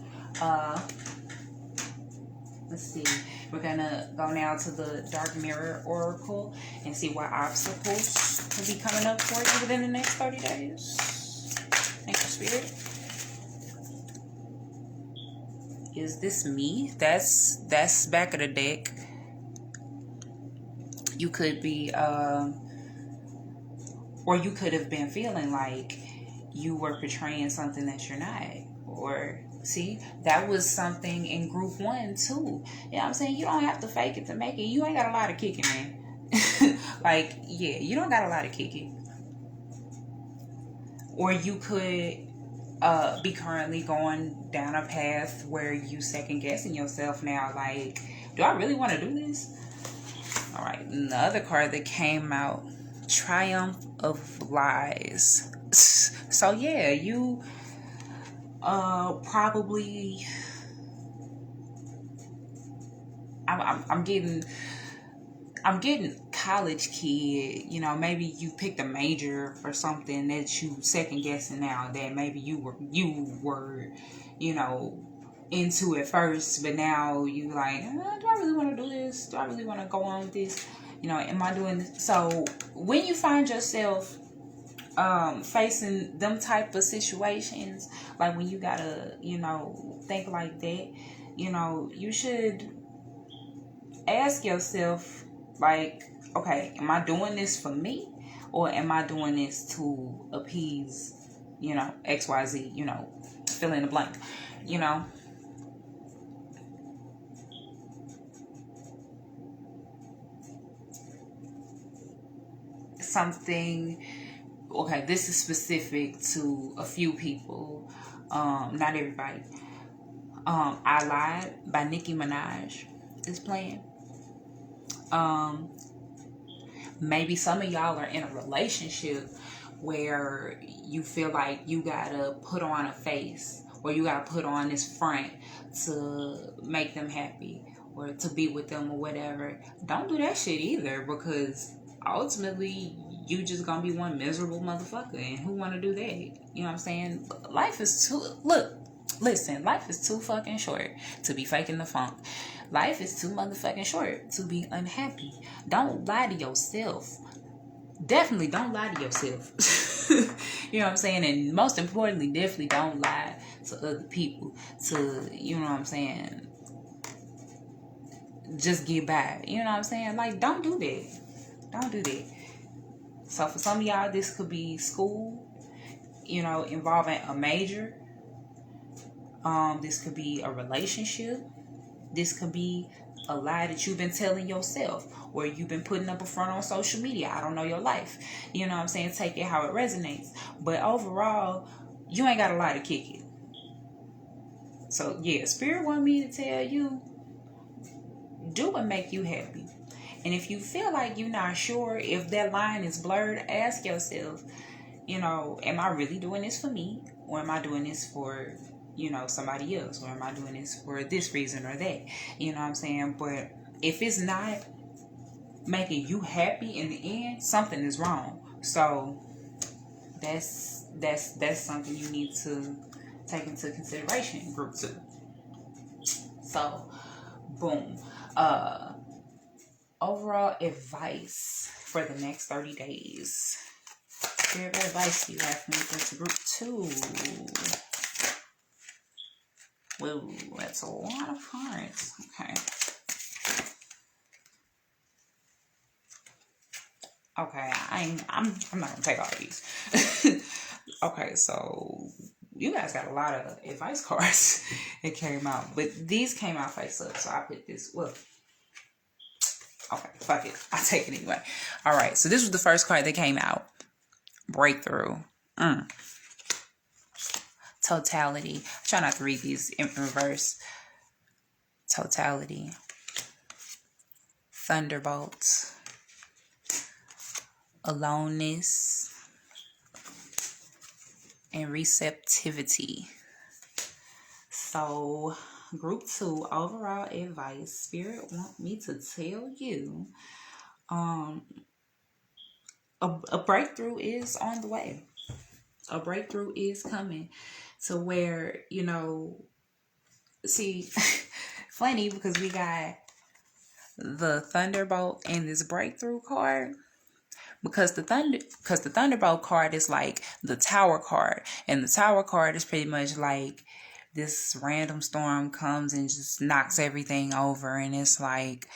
Speaker 1: Let's see. We're going to go now to the Dark Mirror Oracle and see what obstacles will be coming up for you within the next 30 days. Thank you, Spirit. Is this me? That's back of the deck. You could be, or you could have been feeling like you were portraying something that you're not. Or, see, that was something in group 1 too. You know what I'm saying? You don't have to fake it to make it. You ain't got a lot of kicking, man. Like, yeah, you don't got a lot of kicking. Or you could be currently going down a path where you second guessing yourself now. Like, do I really want to do this? All right. And the other card that came out, Triumph of Lies. So yeah, you probably. I'm getting college kid, you know, maybe you picked a major for something that you second guessing now that maybe you were, you know, into at first, but now you like, do I really want to do this? Do I really want to go on with this? You know, am I doing this? So when you find yourself facing them type of situations, like when you gotta, you know, think like that, you should ask yourself, like, okay, am I doing this for me? Or am I doing this to appease, XYZ, fill in the blank, something. Okay, this is specific to a few people, not everybody. I Lied by Nicki Minaj is playing. Maybe some of y'all are in a relationship where you feel like you gotta put on a face, or you gotta put on this front to make them happy or to be with them or whatever. Don't do that shit either, because ultimately you just gonna be one miserable motherfucker, and who wanna do that? You know what I'm saying? Life is too life is too fucking short to be faking the funk. Life is too motherfucking short to be unhappy. Don't lie to yourself. Definitely don't lie to yourself. You know what I'm saying? And most importantly, definitely don't lie to other people to, you know what I'm saying, just get by. You know what I'm saying? Like, don't do that. Don't do that. So for some of y'all, this could be school, involving a major. This could be a relationship. This could be a lie that you've been telling yourself, or you've been putting up a front on social media. I don't know your life. You know what I'm saying? Take it how it resonates. But overall, you ain't got a lie to kick it. So yeah, Spirit want me to tell you, do what make you happy. And if you feel like you're not sure if that line is blurred, ask yourself, am I really doing this for me? Or am I doing this for, somebody else? Or am I doing this for this reason or that? You know what I'm saying? But if it's not making you happy in the end, something is wrong. So that's something you need to take into consideration in group 2. So, boom. Overall advice for the next 30 days. Spirit advice you have moved into group 2. Whoa, that's a lot of cards. Okay. Okay, I'm not gonna take all of these. Okay, so you guys got a lot of advice cards that came out, but these came out face up, so I put this. Well, okay, fuck it, I take it anyway. All right, so this was the first card that came out. Breakthrough. Totality. I try not to read these in reverse. Totality. Thunderbolts. Aloneness. And receptivity. So, group 2, overall advice. Spirit want me to tell you, a breakthrough is on the way. A breakthrough is coming to where, see, funny because we got the Thunderbolt and this breakthrough card. Because the Thunderbolt card is like the Tower card, and the Tower card is pretty much like this random storm comes and just knocks everything over, and it's like,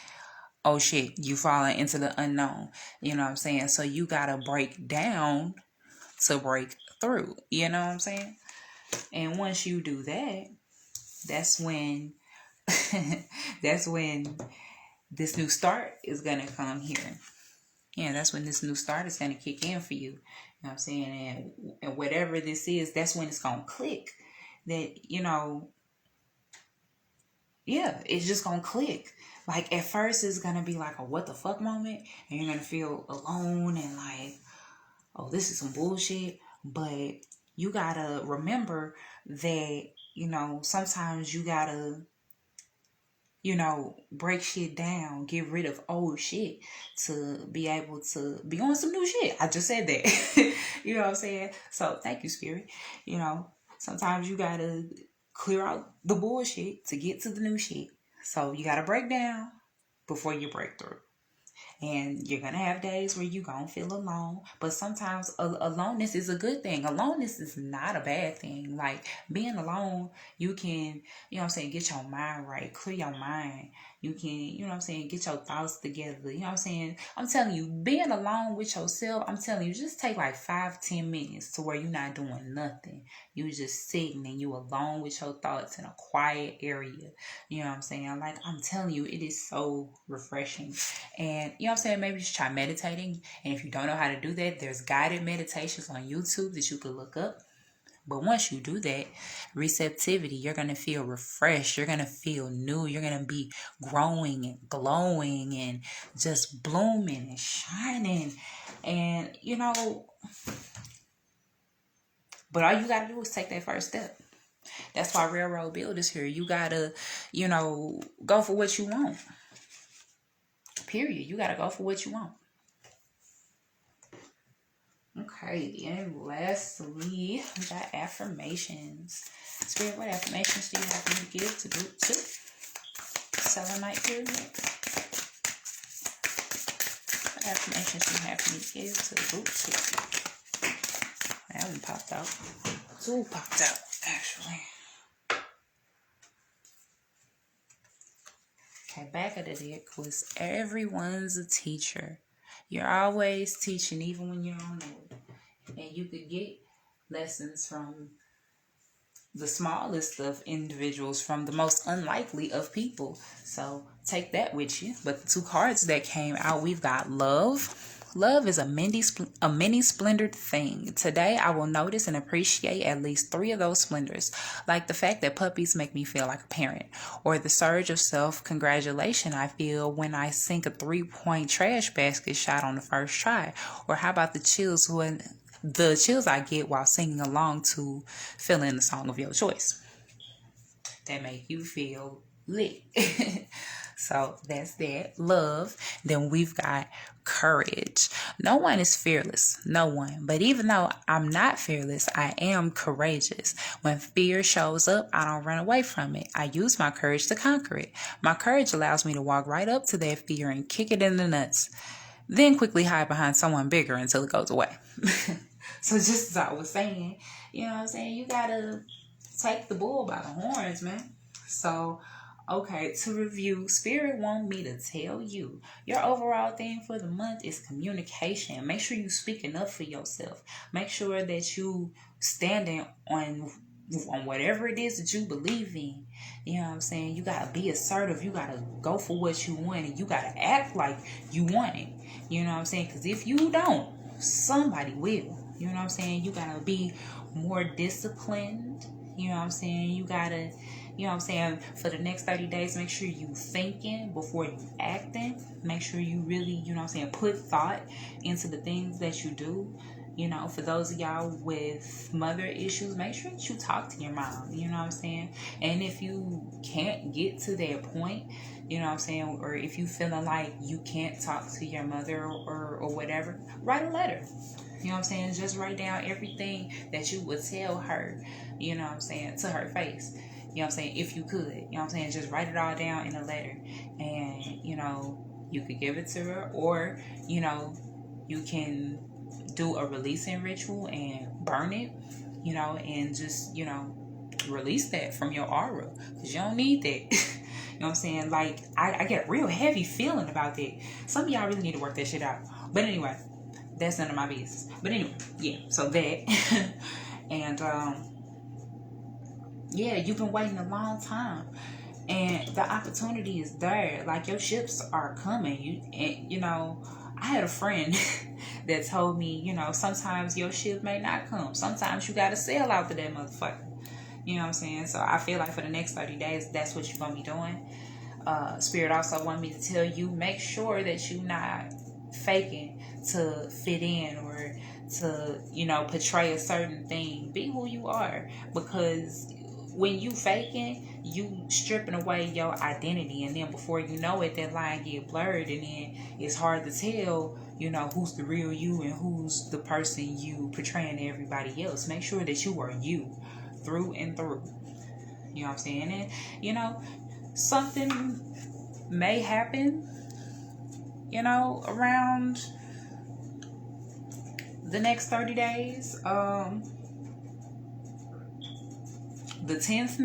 Speaker 1: oh shit, you falling into the unknown. You know what I'm saying? So you gotta break down to break through. You know what I'm saying? And once you do that, that's when this new start is gonna come here. Yeah, that's when this new start is going to kick in for you. You know what I'm saying? And whatever this is, that's when it's going to click. That, yeah, it's just going to click. Like, at first, it's going to be like a what the fuck moment. And you're going to feel alone and like, oh, this is some bullshit. But you got to remember that, sometimes you got to, break shit down, get rid of old shit to be able to be on some new shit. I just said that. You know what I'm saying? So thank you, Spirit. Sometimes you gotta clear out the bullshit to get to the new shit. So you gotta break down before you break through. And you're going to have days where you're going to feel alone. But sometimes aloneness is a good thing. Aloneness is not a bad thing. Like, being alone, you can, you know what I'm saying, get your mind right, clear your mind. You can, you know what I'm saying, get your thoughts together. You know what I'm saying? I'm telling you, being alone with yourself, I'm telling you, just take like 5-10 minutes to where you're not doing nothing. You just sitting and you alone with your thoughts in a quiet area. You know what I'm saying? Like, I'm telling you, it is so refreshing. And, you know what I'm saying, maybe just try meditating. And if you don't know how to do that, there's guided meditations on YouTube that you could look up. But once you do that, receptivity, you're going to feel refreshed. You're going to feel new. You're going to be growing and glowing and just blooming and shining. And, you know, but all you got to do is take that first step. That's why Railroad Builders here. You got to, you know, go for what you want. Period. You got to go for what you want. Okay, and lastly, we got affirmations. Spirit, what affirmations do you have me to give to group 2? Selenite Pyramid. What affirmations do you have me to give to group 2? That one popped out. 2 popped out, actually. Okay, back of the deck was everyone's a teacher. You're always teaching, even when you don't know it. And you could get lessons from the smallest of individuals, from the most unlikely of people. So take that with you. But the 2 cards that came out, we've got love. Love is a many splendored thing. Today, I will notice and appreciate at least 3 of those splendors, like the fact that puppies make me feel like a parent, or the surge of self-congratulation I feel when I sink a 3-point trash basket shot on the first try, or how about the chills I get while singing along to fill in the song of your choice that make you feel lit. So that's that. Love. Then we've got courage. No one is fearless. No one. But even though I'm not fearless, I am courageous. When fear shows up, I don't run away from it. I use my courage to conquer it. My courage allows me to walk right up to that fear and kick it in the nuts, then quickly hide behind someone bigger until it goes away. So just as I was saying, you know what I'm saying, you gotta take the bull by the horns, man. So, okay, to review, Spirit want me to tell you, your overall theme for the month is communication. Make sure you speaking up for yourself. Make sure that you standing on whatever it is that you believe in. You know what I'm saying? You gotta be assertive. You gotta go for what you want, and you gotta act like you want it. You know what I'm saying? Because if you don't, somebody will. You know what I'm saying? You gotta be more disciplined. You know what I'm saying? You gotta, you know what I'm saying, for the next 30 days, make sure you thinking before you acting. Make sure you really, you know what I'm saying, put thought into the things that you do. You know, for those of y'all with mother issues, make sure that you talk to your mom. You know what I'm saying? And if you can't get to that point, you know what I'm saying, or if you feeling like you can't talk to your mother or whatever, write a letter. You know what I'm saying? Just write down everything that you would tell her, you know what I'm saying, to her face. You know what I'm saying? If you could, you know what I'm saying? Just write it all down in a letter. And, you know, you could give it to her, or, you know, you can do a releasing ritual and burn it, you know, and just, you know, release that from your aura, because you don't need that. You know what I'm saying? Like, I get a real heavy feeling about that. Some of y'all really need to work that shit out. But anyway, that's none of my business. But anyway, yeah, so that. And, yeah, you've been waiting a long time. And the opportunity is there. Like, your ships are coming. You know, I had a friend that told me, you know, sometimes your ship may not come. Sometimes you got to sail out to that motherfucker. You know what I'm saying? So I feel like for the next 30 days, that's what you're going to be doing. Spirit also wanted me to tell you, make sure that you're not faking to fit in or to, you know, portray a certain thing. Be who you are, because when you faking, you stripping away your identity, and then before you know it, that line get blurred, and then it's hard to tell, you know, who's the real you and who's the person you portraying to everybody else. Make sure that you are you through and through. You know what I'm saying? And, you know, something may happen. You know you know, around the next 30 days. The 10th,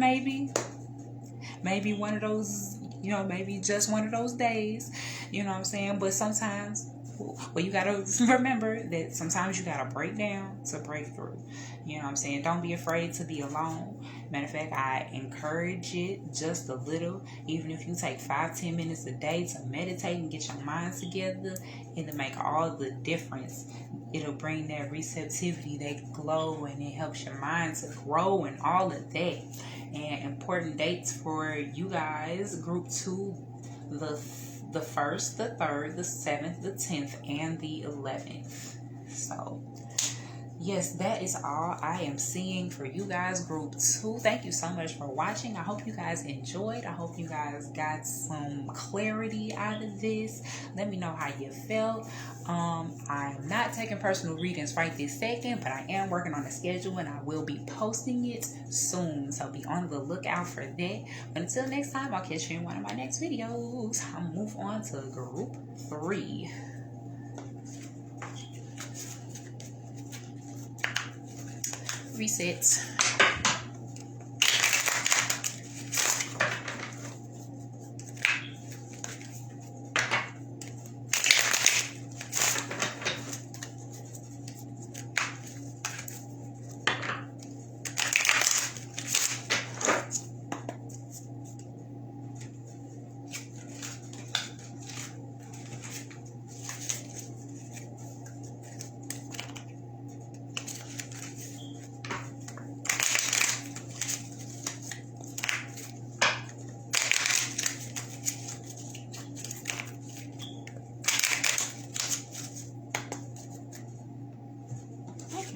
Speaker 1: maybe one of those, you know, maybe just one of those days, you know what I'm saying? But sometimes, well, you gotta remember that sometimes you gotta break down to break through. You know what I'm saying? Don't be afraid to be alone. Matter of fact, I encourage it just a little. Even if you take 5-10 minutes a day to meditate and get your mind together, it'll make all the difference. It'll bring that receptivity, that glow, and it helps your mind to grow and all of that. And important dates for you guys: Group 2, the 1st, the 3rd, the 7th, the 10th, and the 11th. So yes, that is all I am seeing for you guys, Group 2. Thank you so much for watching. I hope you guys enjoyed. I hope you guys got some clarity out of this. Let me know how you felt. I'm not taking personal readings right this second, but I am working on a schedule and I will be posting it soon. So be on the lookout for that. But until next time, I'll catch you in one of my next videos. I'll move on to Group 3. Reset.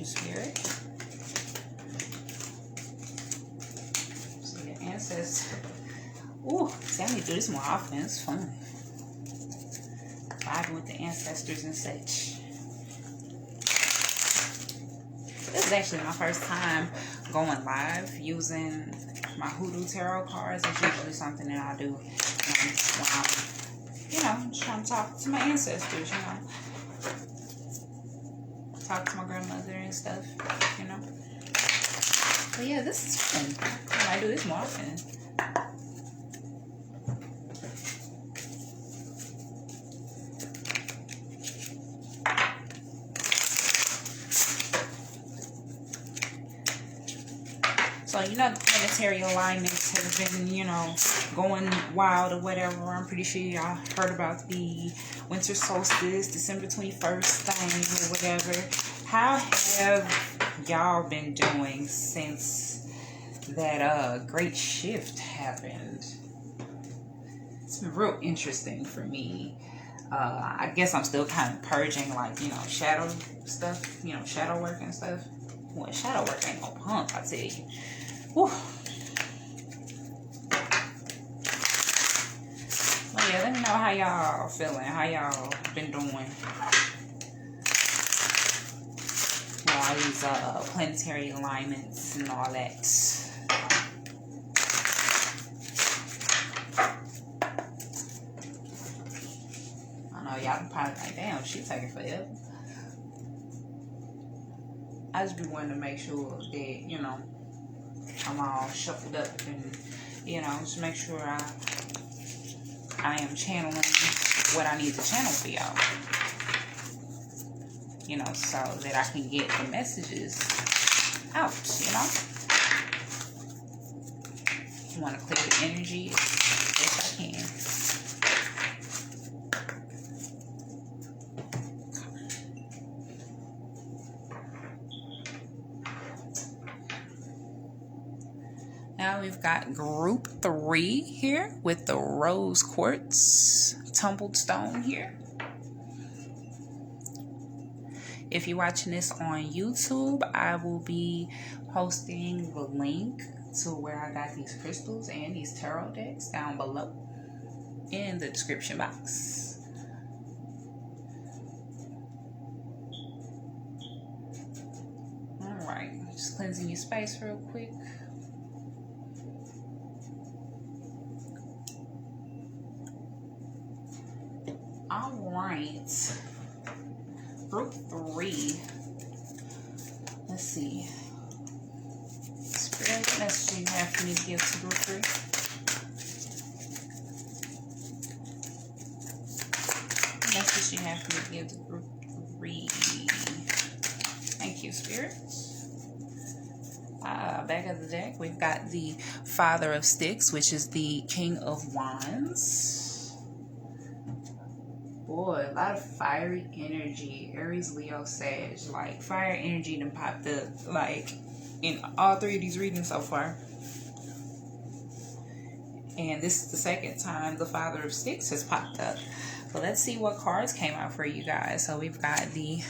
Speaker 1: Spirit. So your ancestors. Ooh, tell me to do this more often. It's fun. Vibing with the ancestors and such. This is actually my first time going live using my Hoodoo tarot cards. It's usually something that I do when I'm, you know, trying to talk to my ancestors, you know. Talk to my grandmother and stuff, you know. But yeah, this is fun. I do this more often. So, you know, the planetary alignments have been, you know, going wild or whatever. I'm pretty sure y'all heard about the winter solstice, December 21st thing or whatever. How have y'all been doing since that great shift happened? It's been real interesting for me. I guess I'm still kind of purging, like, you know, shadow stuff, you know, shadow work and stuff. Well, shadow work ain't no pump, I tell you. Whew. Well, yeah, let me know how y'all feeling, how y'all been doing. All these planetary alignments and all that. I know y'all probably like, damn, she taking forever. I just be wanting to make sure that, you know, I'm all shuffled up and, you know, just make sure I am channeling what I need to channel for y'all. You know, so that I can get the messages out, you know. I want to clear the energy as best I can. Now we've got Group 3 here with the Rose Quartz Tumbled Stone here. If you're watching this on YouTube, I will be posting the link to where I got these crystals and these tarot decks down below in the description box. Alright, just cleansing your space real quick. Alright. right. Group 3. Let's see. Spirit, what message do you have for me to give to group 3? What message do you have for me to give to group 3? Thank you, Spirit. Back of the deck, we've got the Father of Sticks, which is the King of Wands. Boy, a lot of fiery energy. Aries, Leo, Sag. Like, fire energy done popped up, like, in all 3 of these readings so far. And this is the second time the Father of Sticks has popped up. But let's see what cards came out for you guys. So we've got the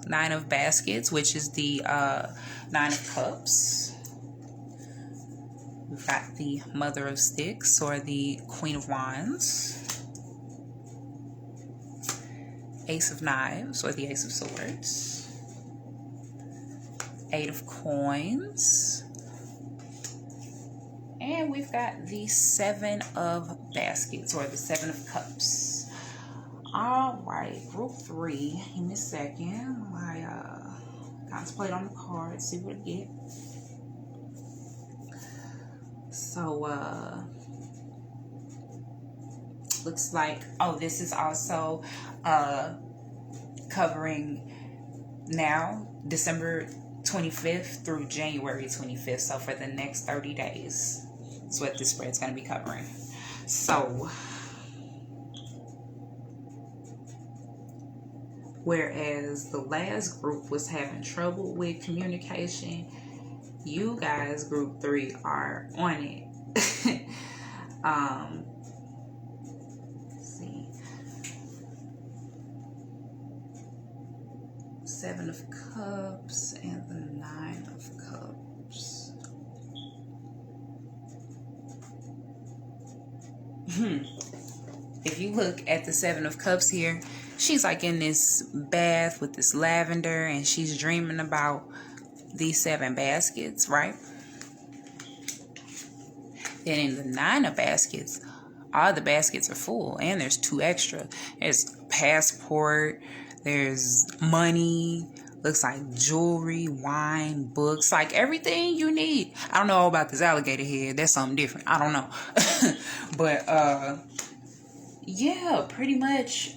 Speaker 1: Nine of Baskets, which is the Nine of Cups. We've got the Mother of Sticks, or the Queen of Wands. Ace of Knives, or the Ace of Swords. Eight of Coins. And we've got the Seven of Baskets, or the Seven of Cups. Alright, group 3. Give me a second. I contemplate on the cards, see what I get. So, looks like, oh, this is also covering now December 25th through January 25th. So for the next 30 days is what this spread's going to be covering. So, whereas the last group was having trouble with communication, you guys, group 3, are on it. Let's see. 7 of Cups and the 9 of Cups. If you look at the 7 of Cups here, she's like in this bath with this lavender, and she's dreaming about these 7 baskets, right? Then in the 9 of Baskets, all the baskets are full, and there's 2 extra. There's passport, there's money, looks like jewelry, wine, books, like everything you need. I don't know about this alligator head. That's something different. I don't know. But yeah, pretty much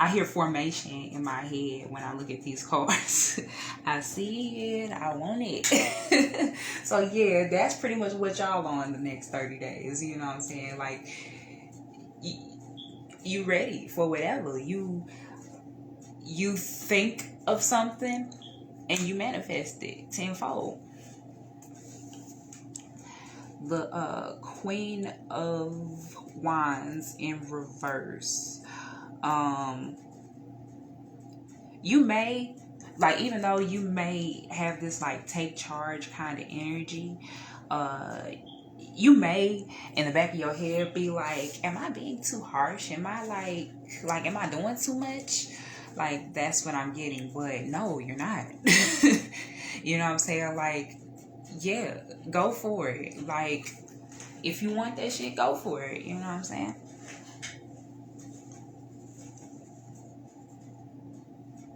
Speaker 1: I hear formation in my head when I look at these cards. I see it, I want it. So yeah, that's pretty much what y'all on the next 30 days. You know what I'm saying? Like, you ready for whatever. You think of something and you manifest it tenfold. The Queen of Wands in reverse. You may, like, even though you may have this like take charge kind of energy, you may in the back of your head be like, am I being too harsh? Am I like am I doing too much? Like, that's what I'm getting. But no, you're not. You know what I'm saying? Like, yeah, go for it. Like, if you want that shit, go for it. You know what I'm saying?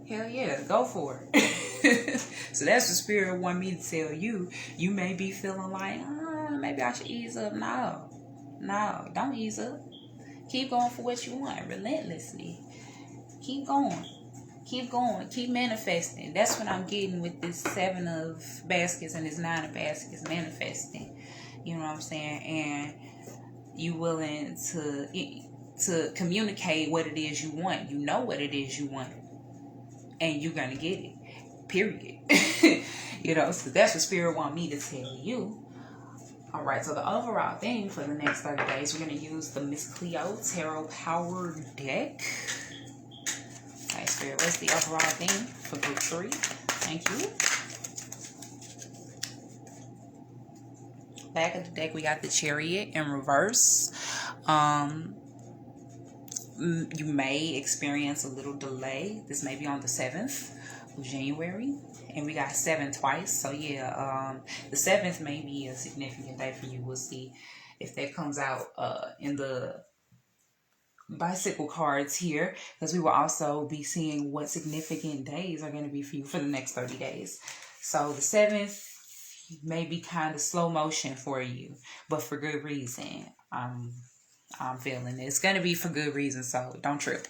Speaker 1: Hell yeah, go for it. So that's the spirit want me to tell you. You may be feeling like, maybe I should ease up. No, don't ease up. Keep going for what you want, relentlessly. Keep going. Keep going. Keep manifesting. That's what I'm getting with this 7 of Baskets and this 9 of Baskets, manifesting. You know what I'm saying? And you willing to communicate what it is you want. You know what it is you want. And you're going to get it. Period. You know, so that's what Spirit want me to tell you. Alright, so the overall theme for the next 30 days, we're going to use the Miss Cleo Tarot Power deck. Alright, Spirit, what's the overall theme for group 3? Thank you. Back of the deck, we got the Chariot in reverse. You may experience a little delay. This may be on the 7th. January, and we got 7 twice. So yeah, the 7th may be a significant day for you. We'll see if that comes out in the bicycle cards here, because we will also be seeing what significant days are going to be for you for the next 30 days. So the 7th may be kind of slow motion for you, but for good reason. I'm feeling it's going to be for good reason, so don't trip.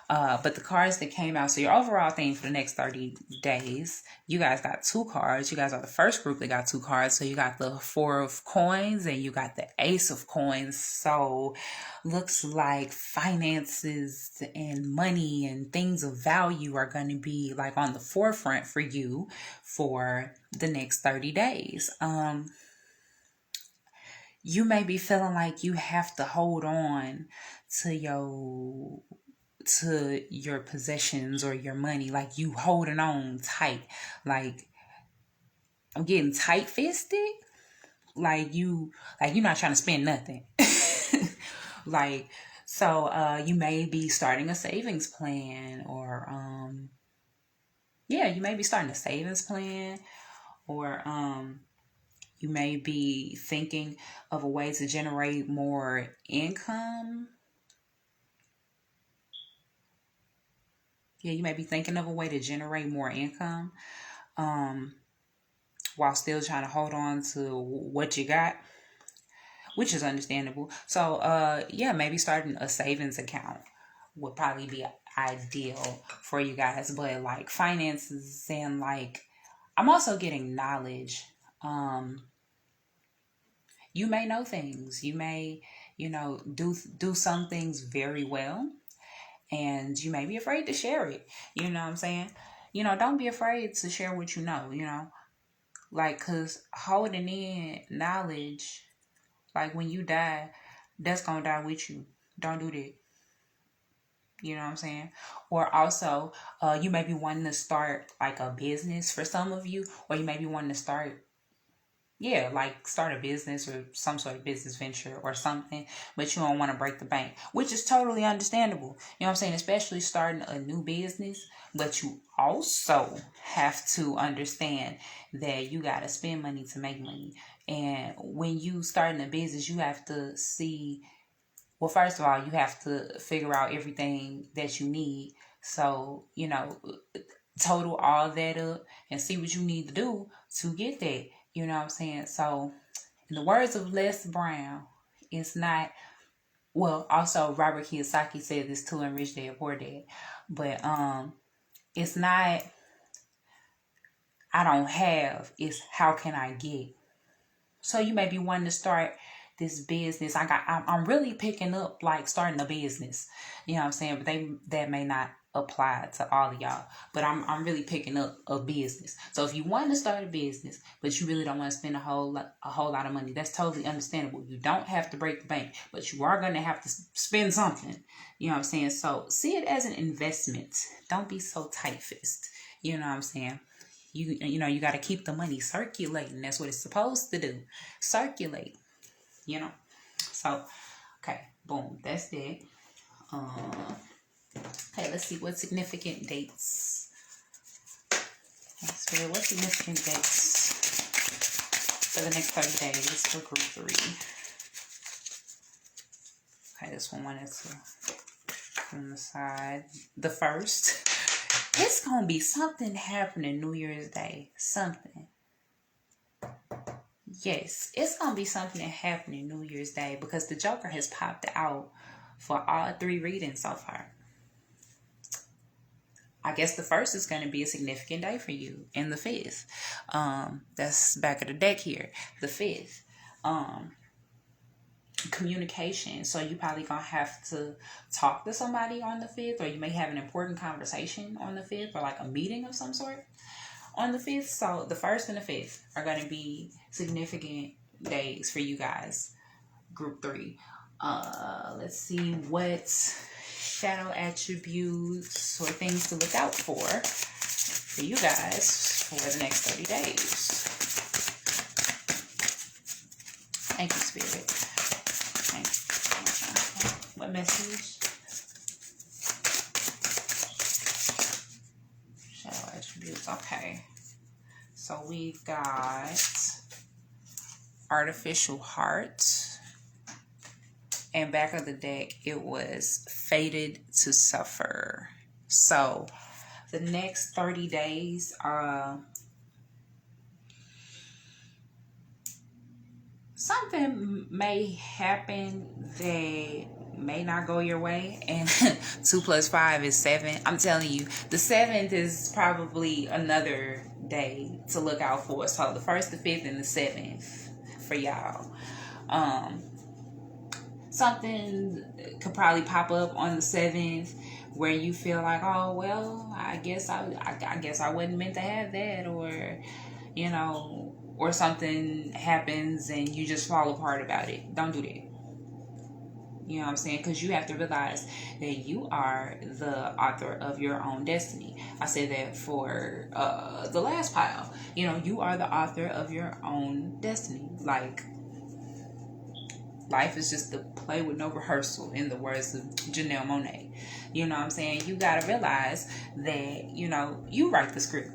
Speaker 1: But the cards that came out, so your overall theme for the next 30 days, you guys got 2 cards. You guys are the first group that got 2 cards. So you got the 4 of coins and you got the Ace of coins. So looks like finances and money and things of value are going to be like on the forefront for you for the next 30 days. You may be feeling like you have to hold on to your possessions or your money, like you holding on tight. Like, I'm getting tight-fisted. Like you're not trying to spend nothing. Like, so you may be starting a savings plan, or you may be starting a savings plan, or you may be thinking of a way to generate more income. Yeah, you may be thinking of a way to generate more income while still trying to hold on to what you got, which is understandable. So, maybe starting a savings account would probably be ideal for you guys. But like finances and like, I'm also getting knowledge. You may know things. You may, do some things very well. And you may be afraid to share it. You know what I'm saying? Don't be afraid to share what you know, Like, because holding in knowledge, like when you die, that's going to die with you. Don't do that. You know what I'm saying? Or also, you may be wanting to start like a business for some of you, or you may be wanting to start a business or some sort of business venture or something, but you don't want to break the bank, which is totally understandable. You know what I'm saying? Especially starting a new business, but you also have to understand that you got to spend money to make money. And when you starting a business, you have to see, well, first of all, you have to figure out everything that you need. So, total all that up and see what you need to do to get that. You know what I'm saying? So, in the words of Les Brown, it's not, well, also Robert Kiyosaki said this too in Rich Dad Poor Dad, but it's not, I don't have, it's how can I get? So you may be wanting to start this business. I'm really picking up like starting a business. You know what I'm saying? But that may not apply to all of y'all. But I'm really picking up a business. So if you want to start a business, but you really don't want to spend a whole lot of money, that's totally understandable. You don't have to break the bank, but you are going to have to spend something. You know what I'm saying? So see it as an investment. Don't be so tight-fisted. You know what I'm saying? You got to keep the money circulating. That's what it's supposed to do. Circulate. So, okay, boom, that's that. Okay, let's see what significant dates. What significant dates for the next 30 days for group 3? Okay, this one wanted to from the side. The first, it's gonna be something happening New Year's Day. Something. Yes, it's going to be something that happened New Year's Day because the Joker has popped out for all 3 readings so far. I guess the first is going to be a significant day for you, and the 5th. That's back of the deck here. The 5th. Communication. So you probably going to have to talk to somebody on the 5th, or you may have an important conversation on the 5th, or like a meeting of some sort on the 5th. So the 1st and the 5th are going to be significant days for you guys. Group 3. Let's see what shadow attributes or things to look out for you guys for the next 30 days. Thank you, Spirit. Thank you. What message? Shadow attributes Okay. So we've got Artificial Heart. And back of the deck, it was Fated to Suffer. So the next 30 days, something may happen that may not go your way, and 2 plus 5 is 7. I'm telling you, the 7th is probably another day to look out for. So the 1st, the 5th, and the 7th for y'all. Something could probably pop up on the 7th where you feel like, oh well, I guess I wasn't meant to have that, or you know, or something happens and you just fall apart about it. Don't do that. You know what I'm saying? Because you have to realize that you are the author of your own destiny. I said that for the last pile. You know, you are the author of your own destiny. Like, life is just a play with no rehearsal, in the words of Janelle Monáe. You know what I'm saying? You got to realize that, you know, you write the script.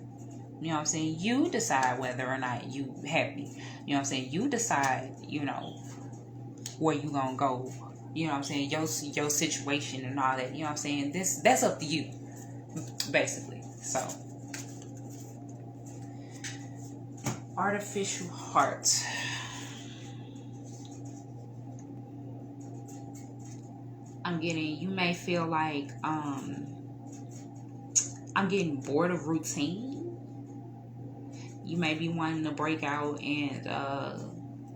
Speaker 1: You know what I'm saying? You decide whether or not you happy. You know what I'm saying? You decide, you know, where you gonna go. You know what I'm saying? Your situation and all that. You know what I'm saying? That's up to you, basically. So, Artificial Heart. I'm getting, you may feel like I'm getting bored of routine. You may be wanting to break out and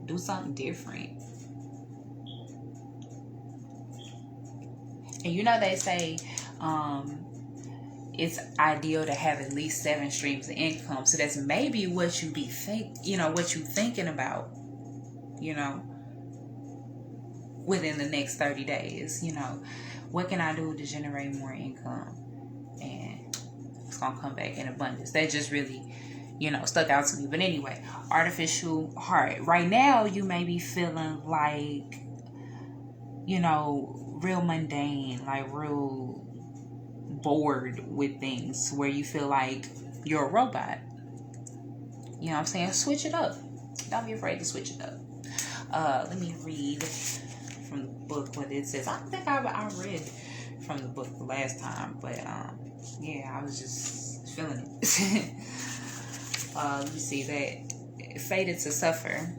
Speaker 1: do something different. And you know, they say it's ideal to have at least 7 streams of income. So that's maybe what you what you thinking about, you know, within the next 30 days. You know, what can I do to generate more income? And it's gonna come back in abundance. That just really, you know, stuck out to me. But anyway, Artificial Heart. Right now, you may be feeling like, you know, real mundane, like real bored with things, where you feel like you're a robot. You know what I'm saying? Switch it up. Don't be afraid to switch it up. Let me read from the book what it says. I think I read from the book the last time, but yeah, I was just feeling it. Let me see, that Fated to Suffer,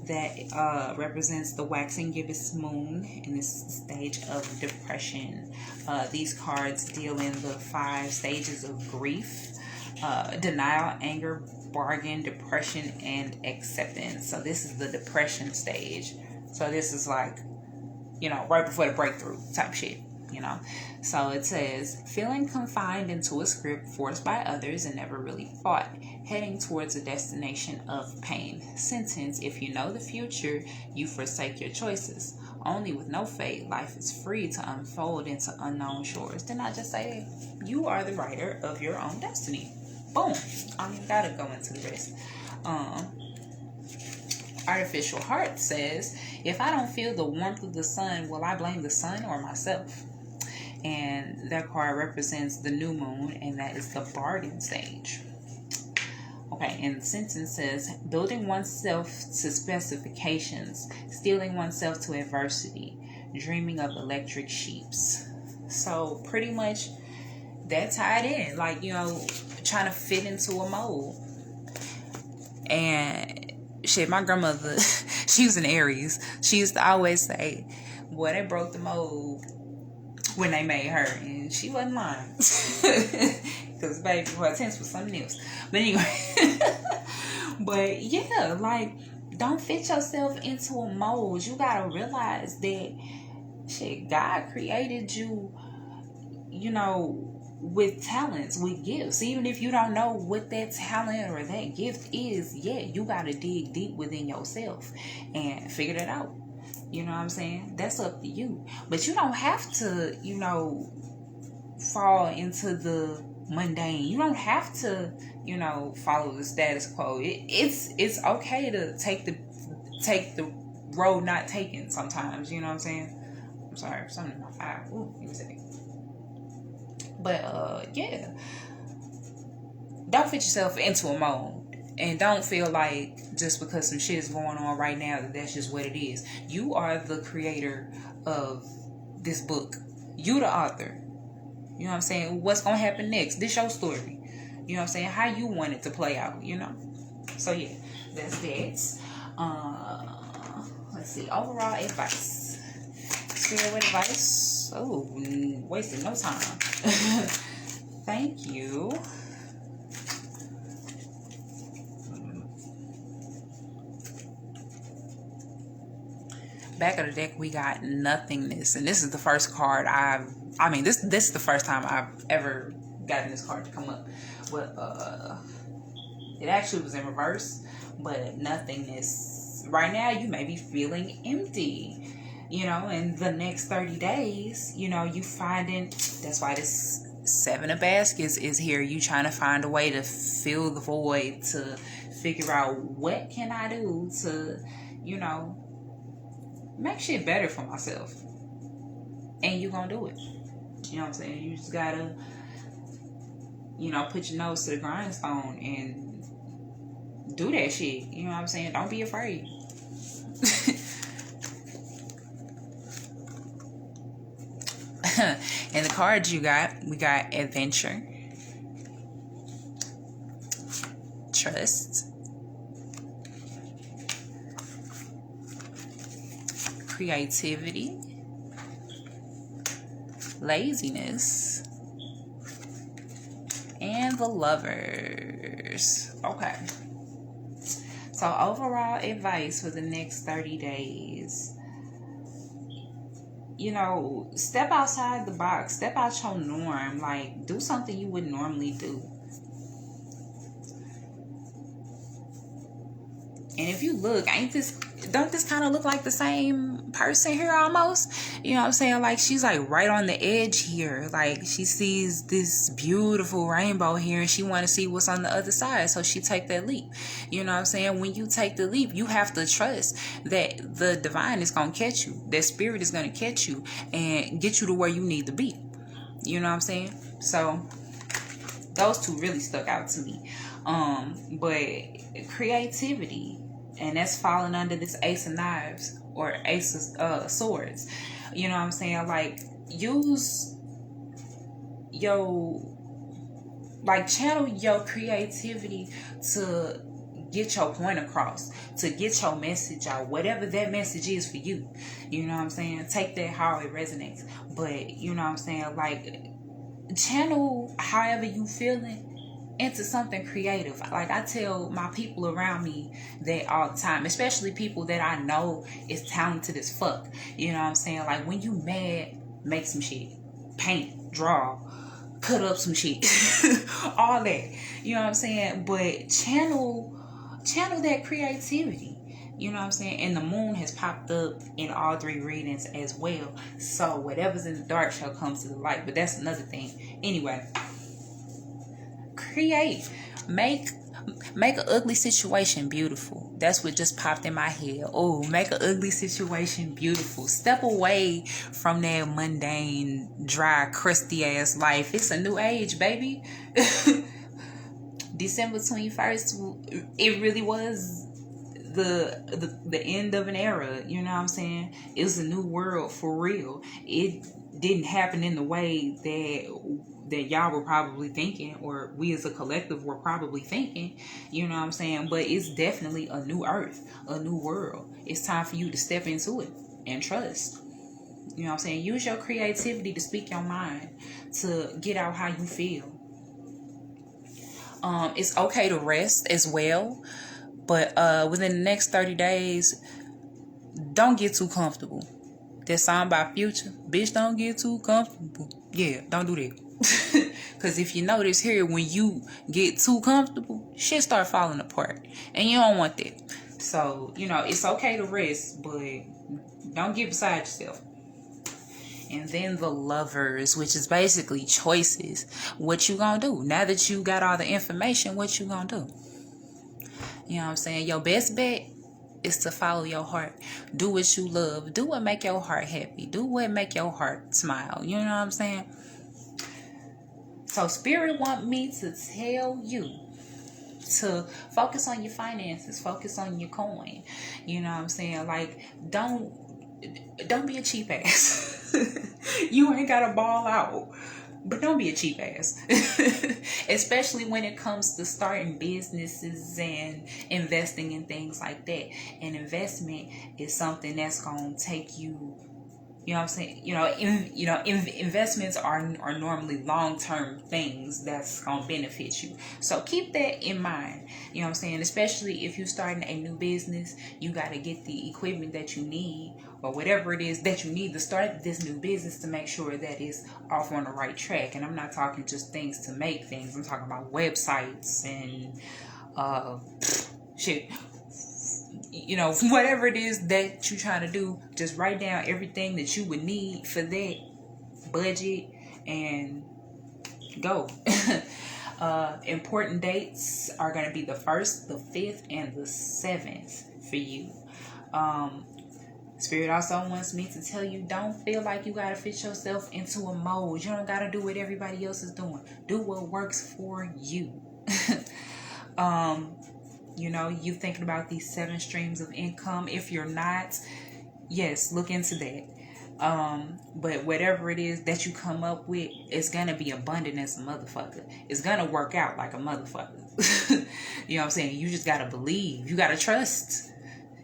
Speaker 1: that represents the waxing gibbous moon in this stage of depression. These cards deal in the 5 stages of grief: denial, anger, bargain, depression, and acceptance. So this is the depression stage. So this is like, you know, right before the breakthrough type shit, you know. So it says, feeling confined into a script, forced by others and never really fought, heading towards a destination of pain. Sentence, if you know the future, you forsake your choices. Only with no fate, life is free to unfold into unknown shores. Didn't I just say you are the writer of your own destiny? Boom. I don't even gotta go into the rest. Artificial Heart says, if I don't feel the warmth of the sun, will I blame the sun or myself? And that card represents the new moon, and that is the bargain stage. Okay, and the sentence says, building oneself to specifications, steeling oneself to adversity, dreaming of electric sheeps. So pretty much that tied in, like, you know, trying to fit into a mold. And shit, my grandmother, she was an Aries. She used to always say, boy, they broke the mold when they made her, and she wasn't lying. Because baby, her tense was something else. But anyway, but yeah, like, don't fit yourself into a mold. You gotta realize that shit, God created you, you know, with talents, with gifts. Even if you don't know what that talent or that gift is yet, you gotta dig deep within yourself and figure that out. You know what I'm saying? That's up to you. But you don't have to, you know, fall into the mundane. You don't have to, you know, follow the status quo. It's okay to take the road not taken sometimes. You know what I'm saying? I'm sorry, something in my file. Ooh, give me a second. But yeah. don't fit yourself into a mold. And don't feel like just because some shit is going on right now that that's just what it is. You are the creator of this book. You the author. You know what I'm saying? What's going to happen next? This your story. You know what I'm saying? How you want it to play out, you know? So yeah, that's that. Let's see. Overall advice. Spirit with advice. Oh, wasting no time. Thank you. Back of the deck, we got nothingness, and this is the first card this is the first time I've ever gotten this card to come up. But it actually was in reverse. But nothingness. Right now, you may be feeling empty. You know, in the next 30 days, you know, you finding, that's why this 7 of Baskets is here. You trying to find a way to fill the void, to figure out what can I do to, you know, make shit better for myself. And you gonna do it. You know what I'm saying? You just gotta, you know, put your nose to the grindstone and do that shit. You know what I'm saying? Don't be afraid. And the cards we got adventure, trust, creativity, laziness, and the Lovers. Okay. So overall advice for the next 30 days. You know, step outside the box. Step out your norm. Like, do something you wouldn't normally do. And if you look, don't this kind of look like the same person here almost? You know what I'm saying? Like, she's like right on the edge here. Like, she sees this beautiful rainbow here and she want to see what's on the other side. So she take that leap. You know what I'm saying? When you take the leap, you have to trust that the divine is going to catch you. That spirit is going to catch you and get you to where you need to be. You know what I'm saying? So those two really stuck out to me. But creativity, and that's falling under this Ace of Knives or Ace of Swords. You know what I'm saying? Like, use channel your creativity to get your point across, to get your message out, whatever that message is for you. You know what I'm saying? Take that how it resonates. But, you know what I'm saying? Like, channel however you feeling into something creative. Like, I tell my people around me that all the time, especially people that I know is talented as fuck. You know what I'm saying? Like, when you mad, make some shit. Paint, draw, cut up some shit. All that. You know what I'm saying? But channel that creativity. You know what I'm saying? And the moon has popped up in all 3 readings as well. So whatever's in the dark shall come to the light. But that's another thing. Anyway, create. Make an ugly situation beautiful. That's what just popped in my head. Oh, make an ugly situation beautiful. Step away from that mundane, dry, crusty ass life. It's a new age, baby. December 21st, it really was the end of an era. You know what I'm saying? It was a new world for real. It didn't happen in the way that y'all were probably thinking, or we as a collective were probably thinking. You know what I'm saying? But it's definitely a new earth, a new world. It's time for you to step into it and trust. You know what I'm saying? Use your creativity to speak your mind, to get out how you feel. It's okay to rest as well, but within the next 30 days, don't get too comfortable. That song by Future, bitch, don't get too comfortable. Yeah, don't do that. Because if you notice here, when you get too comfortable, shit start falling apart, and you don't want that. So, you know, it's okay to rest, but don't get beside yourself. And then the Lovers, which is basically choices. What you gonna do? Now that you got all the information, what you gonna do? You know what I'm saying? Your best bet is to follow your heart. Do what you love. Do what make your heart happy. Do what make your heart smile. You know what I'm saying? So Spirit want me to tell you to focus on your finances, focus on your coin. You know what I'm saying? Like, don't be a cheap ass. You ain't gotta ball out, but don't be a cheap ass. Especially when it comes to starting businesses and investing in things like that. An investment is something that's gonna take you. You know what I'm saying? Investments are normally long-term things that's going to benefit you. So keep that in mind. You know what I'm saying? Especially if you're starting a new business, you got to get the equipment that you need or whatever it is that you need to start this new business to make sure that it's off on the right track. And I'm not talking just things to make things. I'm talking about websites and shit. Whatever it is that you're trying to do, just write down everything that you would need for that budget and go. Important dates are going to be the 1st, the 5th, and the 7th for you. Spirit also wants me to tell you, don't feel like you got to fit yourself into a mold. You don't got to do what everybody else is doing. Do what works for you. You thinking about these 7 streams of income. If you're not, yes, look into that. But whatever it is that you come up with, it's gonna be abundant as a motherfucker. It's gonna work out like a motherfucker. You know what I'm saying? You just gotta believe. You gotta trust.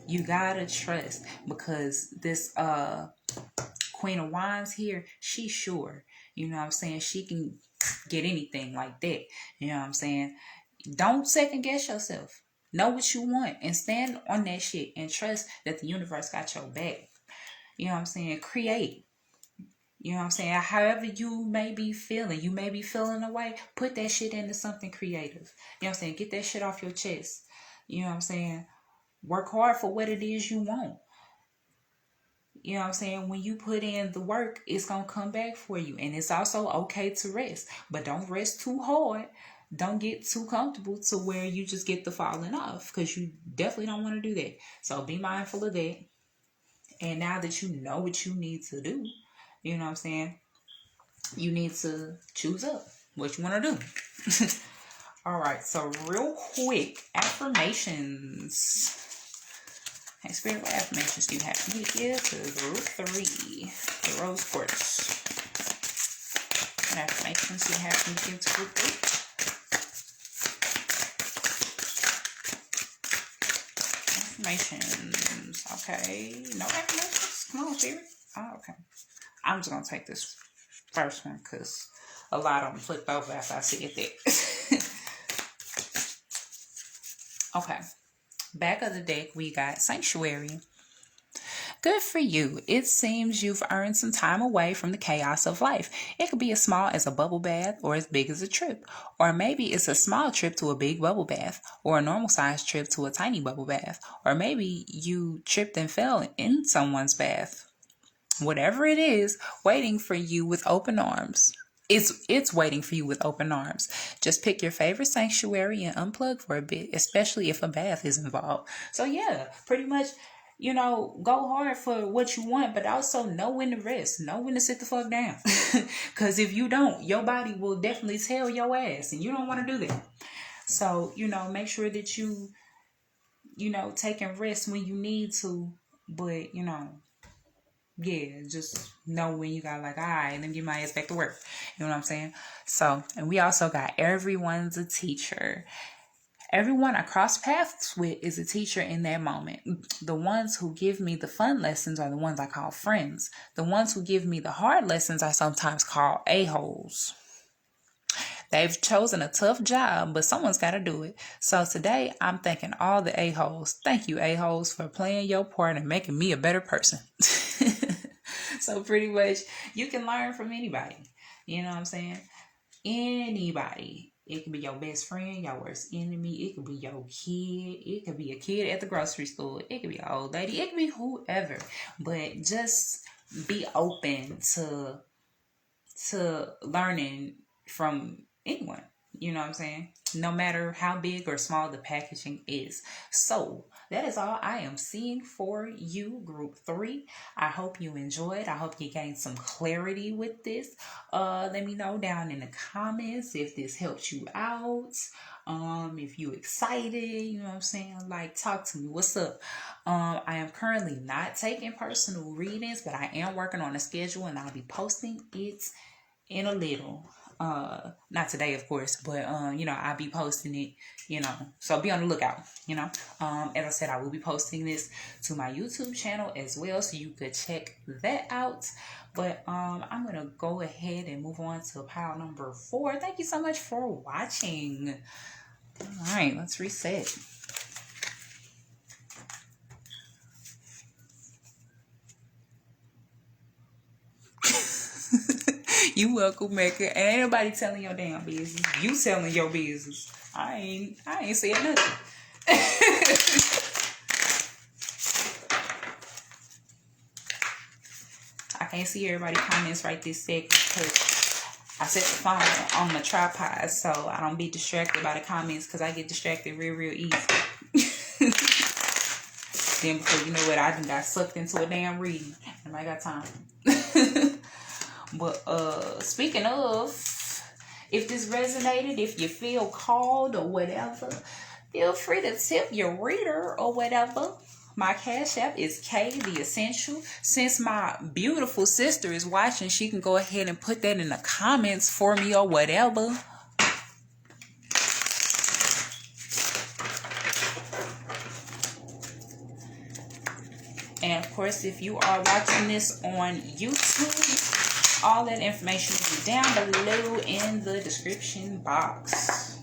Speaker 1: You gotta trust, because this Queen of Wands here, she's sure. You know what I'm saying? She can get anything like that. You know what I'm saying? Don't second guess yourself. Know what you want and stand on that shit and trust that the universe got your back. You know what I'm saying? Create. You know what I'm saying? However you may be feeling away, put that shit into something creative. You know what I'm saying? Get that shit off your chest. You know what I'm saying? Work hard for what it is you want. You know what I'm saying? When you put in the work, it's going to come back for you. And it's also okay to rest. But don't rest too hard. Don't get too comfortable to where you just get the falling off, because you definitely don't want to do that. So be mindful of that. And now that you know what you need to do, you know what I'm saying, you need to choose up what you want to do. All right, so real quick, affirmations. Hey, Spirit, what affirmations do you have for me here to group 3, the Rose Quartz? What affirmations do you have for me here to group 3? Affirmations. Okay. No affirmations? Come on, Spirit. Oh, okay. I'm just going to take this first one because a lot of them flipped over after I said that. Okay. Back of the deck, we got Sanctuary. Good for you. It seems you've earned some time away from the chaos of life. It could be as small as a bubble bath or as big as a trip. Or maybe it's a small trip to a big bubble bath, or a normal sized trip to a tiny bubble bath. Or maybe you tripped and fell in someone's bath. Whatever it is, waiting for you with open arms. It's waiting for you with open arms. Just pick your favorite sanctuary and unplug for a bit, especially if a bath is involved. So yeah, pretty much, go hard for what you want, but also know when to rest. Know when to sit the fuck down. Because if you don't, your body will definitely tell your ass, and you don't want to do that. So, make sure that you, taking rest when you need to, but, yeah, just know when you got all right, let me get my ass back to work. You know what I'm saying? So, and we also got everyone's a teacher. Everyone I cross paths with is a teacher in that moment. The ones who give me the fun lessons are the ones I call friends. The ones who give me the hard lessons I sometimes call a-holes. They've chosen a tough job, but someone's got to do it. So today, I'm thanking all the a-holes. Thank you, a-holes, for playing your part and making me a better person. So pretty much, you can learn from anybody. You know what I'm saying? Anybody. It could be your best friend, your worst enemy. It could be your kid. It could be a kid at the grocery store. It could be an old lady. It could be whoever. But just be open to learning from anyone. You know what I'm saying? No matter how big or small the packaging is. So that is all I am seeing for you, group 3. I hope you enjoyed. I hope you gained some clarity with this. Let me know down in the comments if this helped you out. If you excited, you know what I'm saying? Like, talk to me. What's up? I am currently not taking personal readings, but I am working on a schedule and I'll be posting it in a little. Not today, of course, but I'll be posting it, so be on the lookout. As I said, I will be posting this to my YouTube channel as well, so you could check that out. But I'm gonna go ahead and move on to pile number 4. Thank you so much for watching. All right, let's reset. You welcome, Mecca. And ain't nobody telling your damn business. You telling your business. I ain't saying nothing. I can't see everybody's comments right this second because I set the phone on the tripod so I don't be distracted by the comments, because I get distracted real easy. Then before you know it, I done got sucked into a damn reading and I got time. But speaking of, if this resonated, if you feel called or whatever, feel free to tip your reader or whatever. My Cash App is K the Essential. Since my beautiful sister is watching, she can go ahead and put that in the comments for me or whatever. And of course, if you are watching this on YouTube, all that information will be down below in the description box.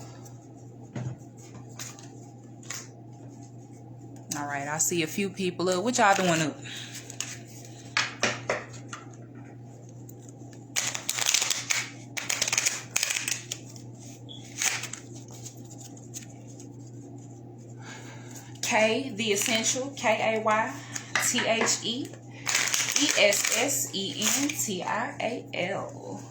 Speaker 1: All right, I see a few people up. What y'all doing up? K the Essential, KAYTHEESSENTIAL.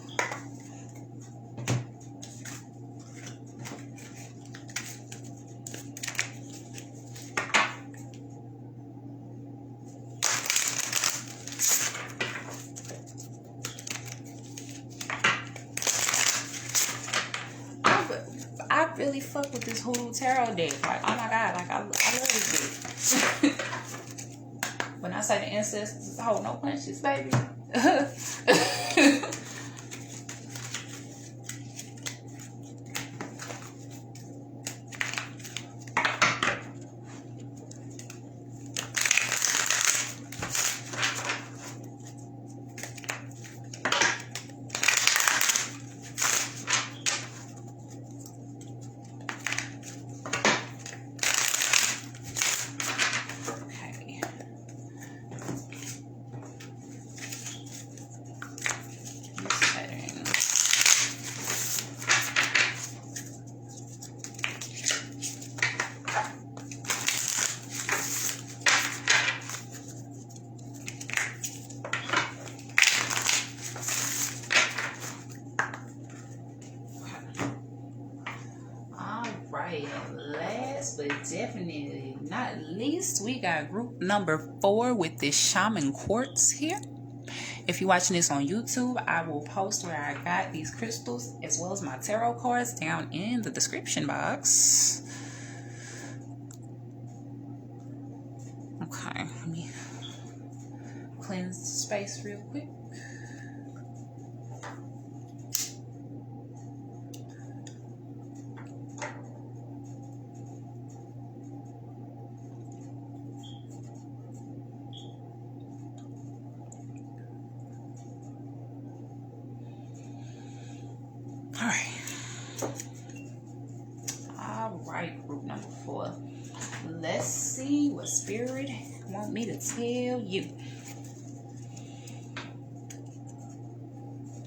Speaker 1: I really fuck with this Hoodoo Tarot deck. Like, oh my god, like I love this deck. When I say the ancestors hold no punches, baby. Last but definitely not least, we got group number 4 with this Shaman Quartz here. If you're watching this on YouTube, I will post where I got these crystals as well as my tarot cards down in the description box. Okay, let me cleanse the space real quick. All right, group number 4. Let's see what Spirit want me to tell you.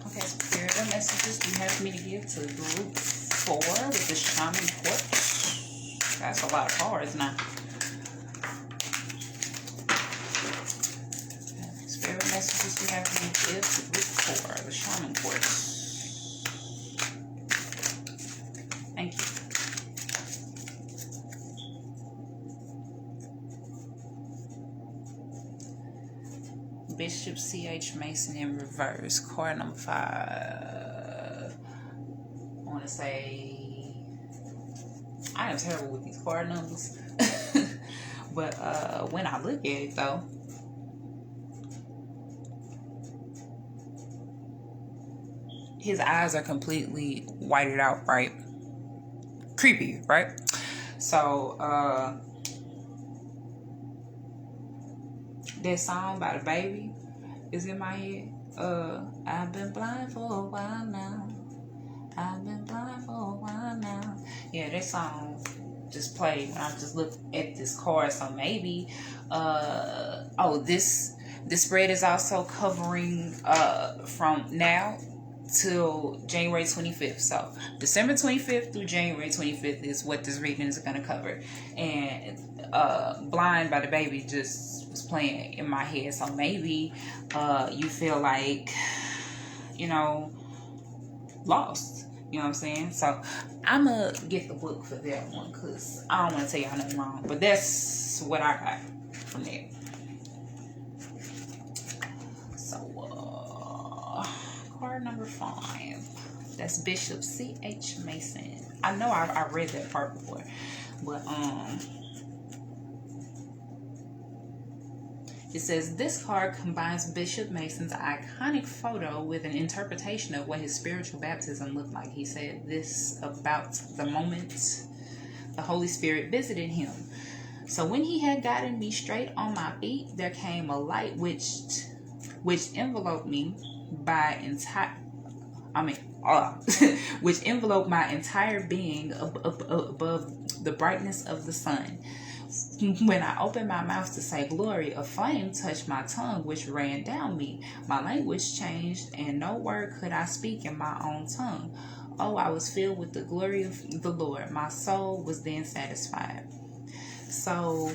Speaker 1: Okay, Spirit, what messages do you have for me to give to group 4 with the Shaman Quartz? That's a lot of cards now. Spirit messages do you have for me to give to group 4, the Shaman Quartz. Bishop C.H. Mason in reverse. Card number 5. I want to say... I am terrible with these card numbers. But when I look at it, though, his eyes are completely whited out, right? Creepy, right? So, that song by the baby is in my head. I've been blind for a while now. I've been blind for a while now. Yeah, that song just played when I just looked at this card. So maybe, this spread is also covering from now till January 25th. So December 25th through January 25th is what this reading is going to cover. And Blind by the Baby just was playing in my head. So maybe you feel like, lost. You know what I'm saying? So I'm going to get the book for that one because I don't want to tell y'all nothing wrong. But that's what I got from there. So, card number 5. That's Bishop C.H. Mason. I know I read that part before. But, it says, this card combines Bishop Mason's iconic photo with an interpretation of what his spiritual baptism looked like. He said this about the moment the Holy Spirit visited him. So when he had gotten me straight on my feet, there came a light which enveloped me which enveloped my entire being above the brightness of the sun. When I opened my mouth to say glory, a flame touched my tongue, which ran down me. My language changed, and no word could I speak in my own tongue. Oh, I was filled with the glory of the Lord. My soul was then satisfied. So,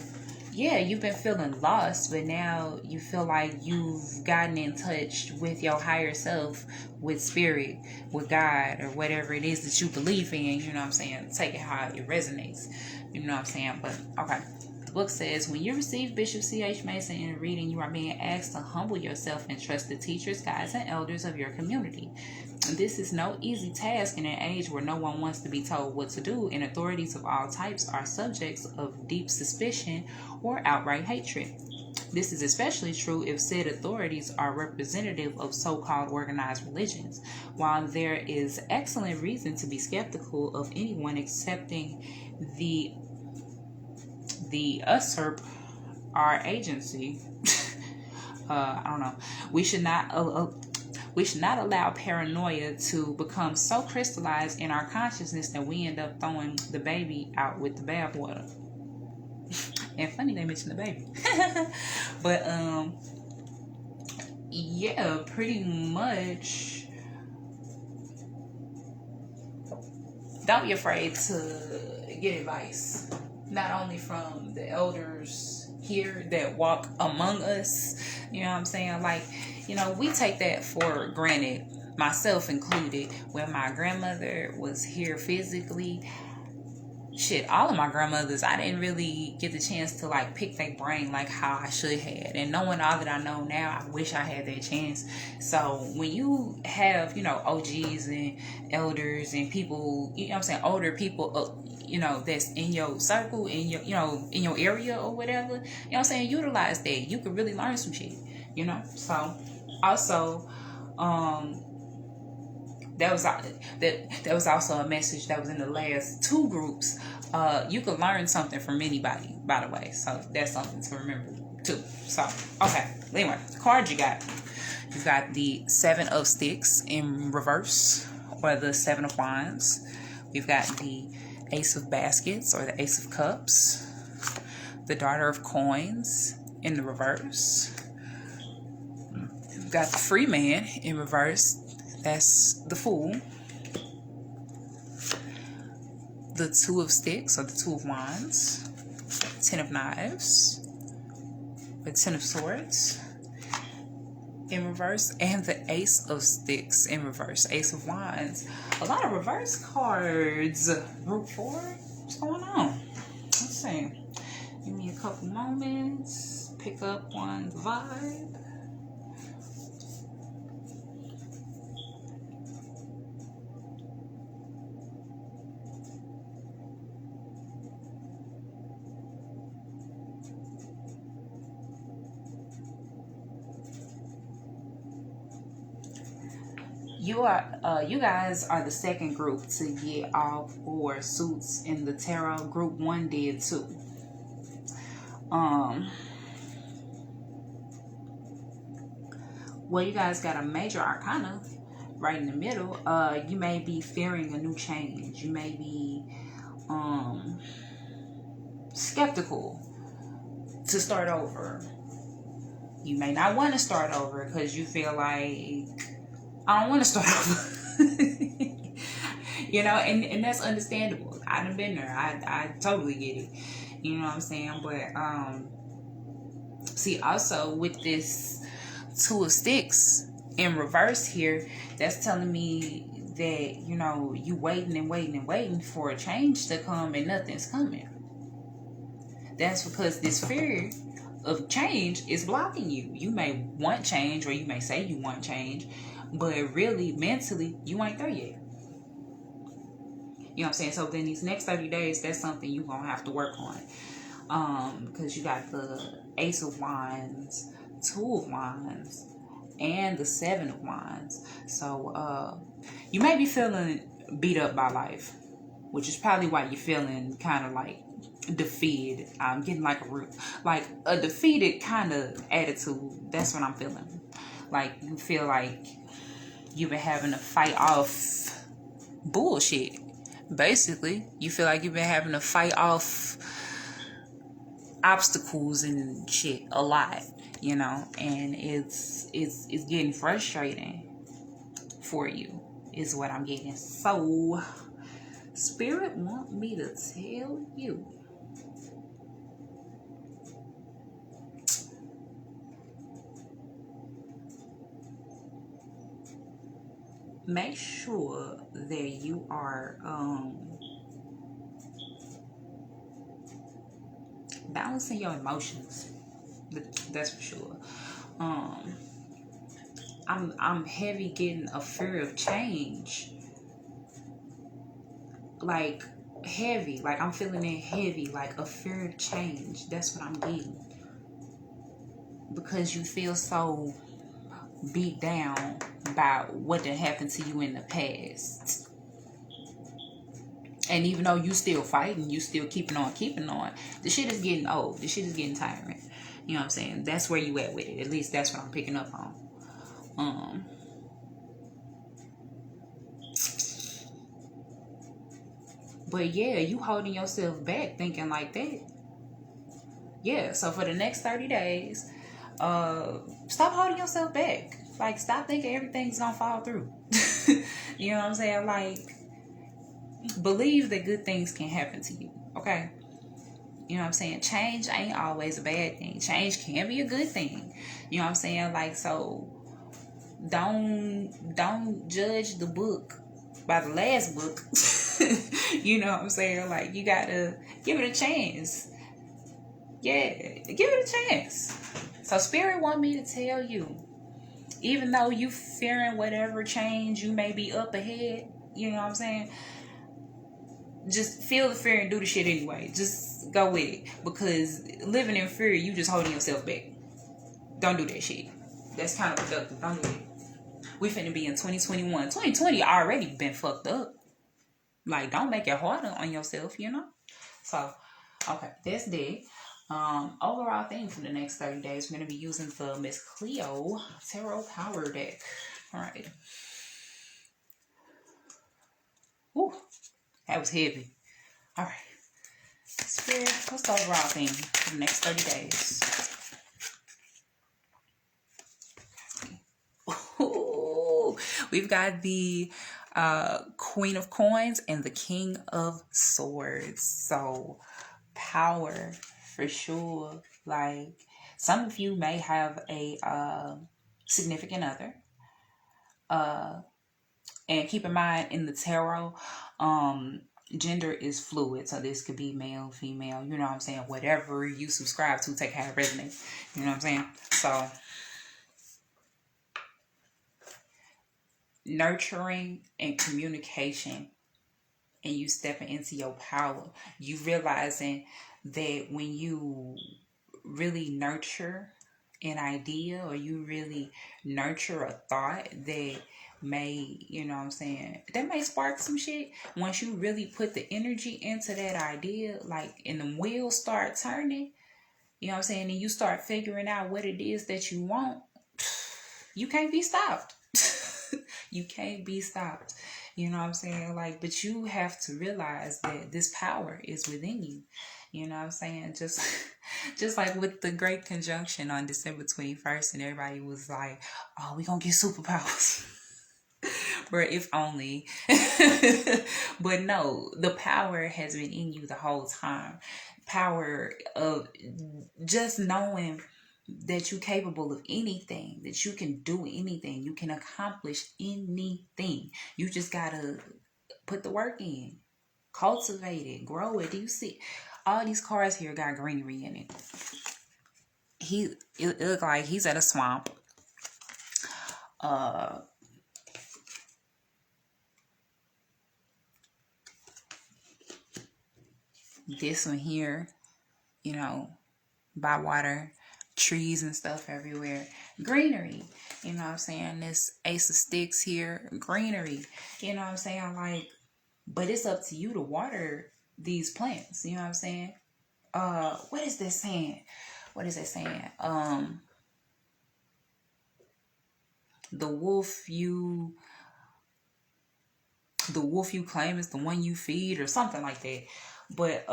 Speaker 1: yeah, you've been feeling lost, but now you feel like you've gotten in touch with your higher self, with spirit, with God, or whatever it is that you believe in. You know what I'm saying? Take it how it resonates. You know what I'm saying? But, okay. The book says, when you receive Bishop C.H. Mason in a reading, you are being asked to humble yourself and trust the teachers, guides, and elders of your community. This is no easy task in an age where no one wants to be told what to do, and authorities of all types are subjects of deep suspicion or outright hatred. This is especially true if said authorities are representative of so-called organized religions. While there is excellent reason to be skeptical of anyone accepting the usurp our agency, I don't know. We should not allow paranoia to become so crystallized in our consciousness that we end up throwing the baby out with the bathwater. And funny they mentioned the baby. But yeah, pretty much don't be afraid to get advice. Not only from the elders here that walk among us, you know what I'm saying? Like, we take that for granted, myself included. When my grandmother was here physically, all of my grandmothers, I didn't really get the chance to like pick their brain like how I should have. And knowing all that I know now, I wish I had that chance. So when you have, OGs and elders and people, older people, that's in your circle, in your, in your area or whatever, utilize that. You could really learn some shit, So also, that was also a message that was in the last 2 groups. You could learn something from anybody, by the way. So that's something to remember too. So, okay. Anyway, the card you got. You got the 7 of Sticks in reverse, or the 7 of Wands. We've got the Ace of Baskets, or the Ace of Cups. The Daughter of Coins in the reverse. We've got the Free Man in reverse. That's the Fool. The 2 of Sticks, or the 2 of Wands. 10 of Knives. The 10 of Swords in reverse. And the Ace of Sticks in reverse. Ace of Wands. A lot of reverse cards. Group 4. What's going on? Let's see. Give me a couple moments. Pick up one vibe. you guys are the second group to get all 4 suits in the tarot. Group 1 did too. Well, you guys got a major arcana right in the middle. You may be fearing a new change. You may be skeptical to start over. You may not want to start over because you feel like, I don't want to start over. You know, and that's understandable. I done been there. I totally get it. You know what I'm saying? But see, also with this 2 of Sticks in reverse here, that's telling me that, you know, you waiting and waiting and waiting for a change to come and nothing's coming. That's because this fear of change is blocking you. You may want change, or you may say you want change, but really mentally you ain't there yet. You know what I'm saying? So then these next 30 days, that's something you're gonna have to work on. Because you got the Ace of Wands, 2 of Wands, and the 7 of Wands. So you may be feeling beat up by life, which is probably why you're feeling kind of like defeated. I'm getting like a defeated kind of attitude. That's what I'm feeling. Like you feel like you've been having to fight off bullshit. Basically, you feel like you've been having to fight off obstacles and shit a lot, you know, and it's getting frustrating for you, is what I'm getting. So Spirit want me to tell you, make sure that you are balancing your emotions. That's for sure. I'm heavy getting a fear of change. Like heavy, like I'm feeling it heavy, like a fear of change. That's what I'm getting. Because you feel so beat down by what did happen to you in the past. And even though you still fighting, you still keeping on, the shit is getting old. The shit is getting tiring. You know what I'm saying? That's where you at with it. At least that's what I'm picking up on. But yeah, you holding yourself back thinking like that. Yeah, so for the next 30 days, stop holding yourself back. Like, stop thinking everything's gonna fall through. You know what I'm saying? Like, believe that good things can happen to you, okay? You know what I'm saying? Change ain't always a bad thing. Change can be a good thing. You know what I'm saying? Like, so don't judge the book by the last book. You know what I'm saying? Like, you gotta give it a chance. Yeah, give it a chance. So Spirit want me to tell you, even though you fearing whatever change you may be up ahead, you know what I'm saying? Just feel the fear and do the shit anyway. Just go with it. Because living in fear, you just holding yourself back. Don't do that shit. That's kind of productive. Don't do it. We finna be in 2021. 2020 already been fucked up. Like, don't make it harder on yourself, you know? So, okay, that's that. Overall thing for the next 30 days, we're going to be using the Miss Cleo Tarot Power Deck. Alright. Woo, that was heavy. Alright. Spirit, what's the overall thing for the next 30 days? Ooh, we've got the Queen of Coins and the King of Swords. So, power for sure. Like, some of you may have a significant other. And keep in mind, in the tarot, gender is fluid. So this could be male, female, you know what I'm saying? Whatever you subscribe to, take how it resonates. You know what I'm saying? So, nurturing and communication, and you stepping into your power. You realizing that when you really nurture an idea, or you really nurture a thought, that may, you know what I'm saying, that may spark some shit. Once you really put the energy into that idea, like, and the wheels start turning, you know what I'm saying, and you start figuring out what it is that you want, you can't be stopped. You can't be stopped. You know what I'm saying? Like, but you have to realize that this power is within you. You know what I'm saying? Just like with the great conjunction on December 21st, and everybody was like, oh, we gonna get superpowers. Bro, if only. But no, the power has been in you the whole time. Power of just knowing that you're capable of anything, that you can do anything, you can accomplish anything. You just gotta put the work in, cultivate it, grow it. Do you see all these cars here got greenery in it? It look like he's at a swamp. This one here, you know, by water, trees and stuff everywhere, greenery. You know what I'm saying? This Ace of Sticks here, greenery. You know what I'm saying? Like, but it's up to you to water these plants. You know what I'm saying? What is that saying? What is that saying? The wolf you claim is the one you feed, or something like that. But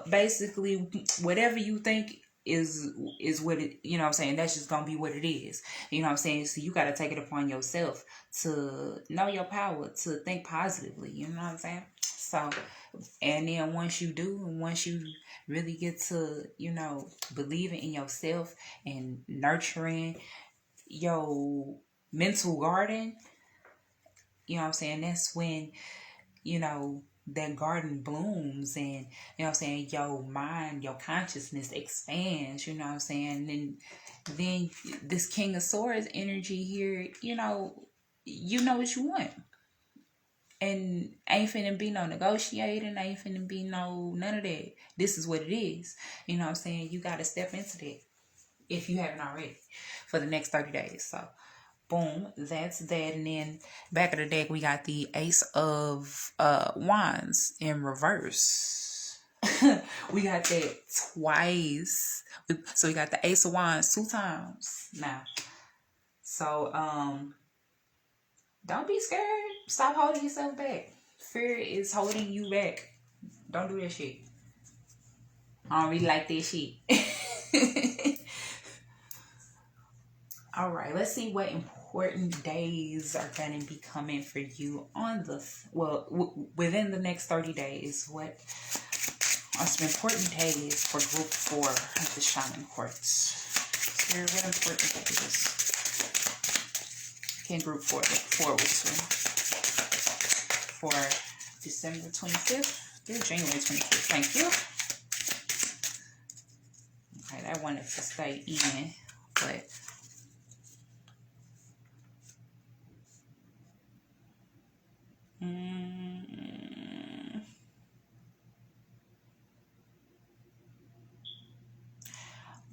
Speaker 1: basically, whatever you think is what it, you know what I'm saying, that's just gonna be what it is. You know what I'm saying? So you gotta take it upon yourself to know your power, to think positively. You know what I'm saying? So, and then once you do, and once you really get to, you know, believing in yourself and nurturing your mental garden, you know what I'm saying, that's when, you know, that garden blooms, and, you know what I'm saying, your mind, your consciousness expands, you know what I'm saying. And then this King of Swords energy here, you know what you want. And ain't finna be no negotiating, ain't finna be none of that. This is what it is. You know what I'm saying? You gotta step into that if you haven't already for the next 30 days. So boom, that's that. And then back of the deck, we got the Ace of Wands in reverse. We got that twice. So we got the Ace of Wands 2 times now. So don't be scared. Stop holding yourself back. Fear is holding you back. Don't do that shit. I don't really like that shit. All right, let's see what important days are going to be coming for you on the, within the next 30 days. What are some important days for group 4 of the Shaman Quartz? Here, what important days can group 4 look forward to for December 25th through January 25th? Thank you. Okay, I wanted to stay even, but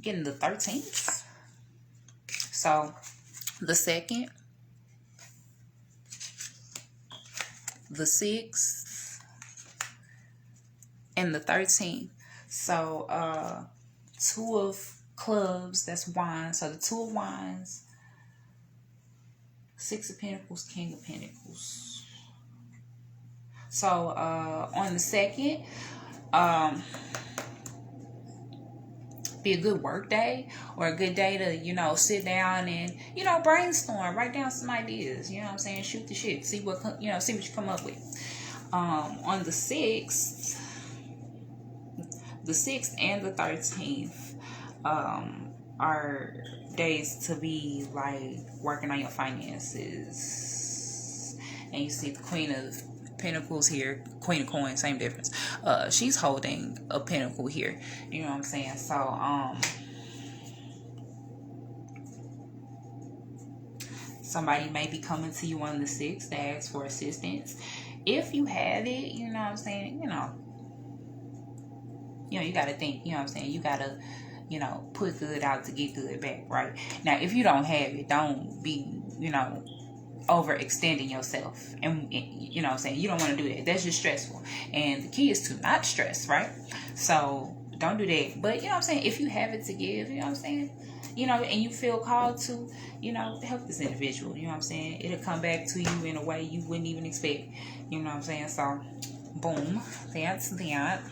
Speaker 1: getting the 13th. So the 2nd, the 6th, and the 13th. So 2 of clubs, that's wands. So the 2 of wands, 6 of pentacles, King of pentacles. So on the 2nd, be a good work day, or a good day to, you know, sit down and, you know, brainstorm, write down some ideas, you know what I'm saying, shoot the shit, see what you come up with. On the 6th and the 13th are days to be like working on your finances. And you see the Queen of Pentacles here, Queen of Coins, same difference. She's holding a pentacle here, you know what I'm saying. So somebody may be coming to you on the 6th to ask for assistance. If you have it, you know what I'm saying, you know, you gotta think, you know what I'm saying, you gotta, you know, put good out to get good back, right? Now, if you don't have it, don't be, you know, overextending yourself. And you know what I'm saying, you don't want to do that. That's just stressful. And the key is to not stress, right? So don't do that. But you know what I'm saying, if you have it to give, you know what I'm saying, you know, and you feel called to, you know, help this individual, you know what I'm saying, it'll come back to you in a way you wouldn't even expect. You know what I'm saying? So boom, that's that.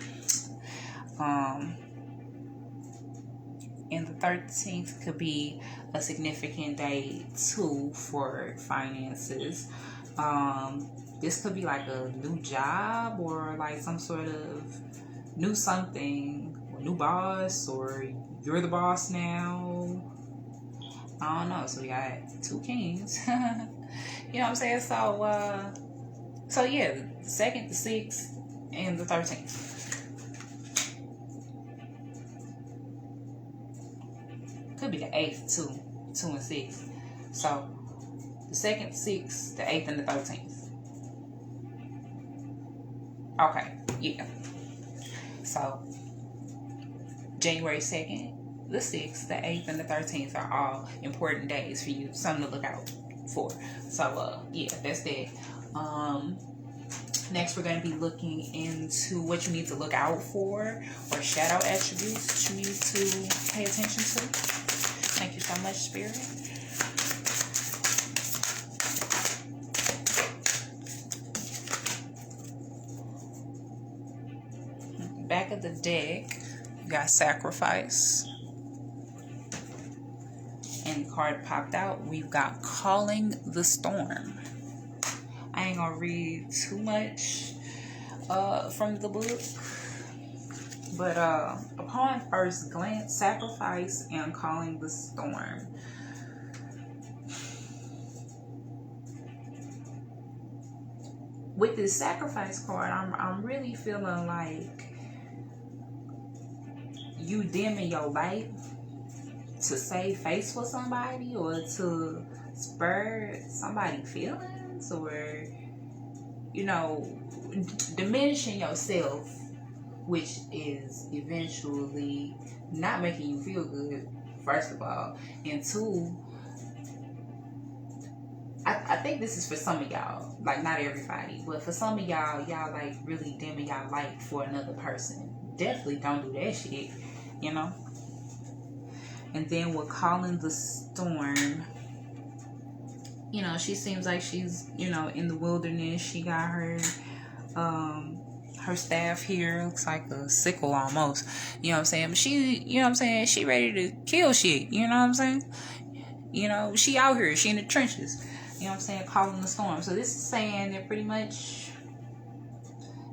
Speaker 1: And the 13th could be a significant day too for finances. This could be like a new job, or like some sort of new something, or new boss, or you're the boss now. I don't know. So we got 2 kings. You know what I'm saying? So yeah, the 2nd, the 6th, and the 13th. Could be the 8th too, 2 and 6. So the 2nd, 6th, the 8th, and the 13th. Okay, yeah. So January 2nd, the 6th, the 8th, and the 13th are all important days for you, something to look out for. So yeah, that's that. Next, we're going to be looking into what you need to look out for, or shadow attributes that you need to pay attention to. Thank you so much, Spirit. Back of the deck, you got Sacrifice. And the card popped out, we've got Calling the Storm. I ain't gonna read too much from the book. But upon first glance, Sacrifice and Calling the Storm. With this Sacrifice card, I'm really feeling like you dimming your light to save face for somebody, or to spur somebody feelings, or, you know, diminishing yourself, which is eventually not making you feel good, first of all. And 2, I think this is for some of y'all, like not everybody, but for some of y'all like really dimming y'all light for another person. Definitely don't do that shit, you know. And then we're Calling the Storm. You know, she seems like she's, you know, in the wilderness. She got her staff here. Looks like a sickle almost. You know what I'm saying? But she, you know what I'm saying, she ready to kill shit. You know what I'm saying? You know, she out here. She in the trenches. You know what I'm saying? Calling the storm. So this is saying that pretty much,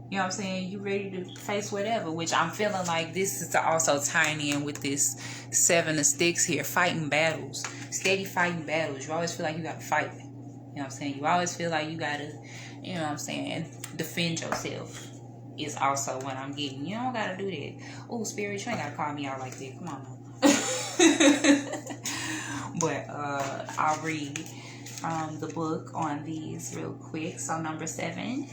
Speaker 1: you know what I'm saying, you ready to face whatever, which I'm feeling like this is also tying in with this 7 of Sticks here. Fighting battles. Steady fighting battles. You always feel like you got to fight. You know what I'm saying? You always feel like you got to, you know what I'm saying, defend yourself is also what I'm getting. You don't got to do that. Oh, Spirit, you ain't got to call me out like that. Come on now. But I'll read the book on these real quick. So number 7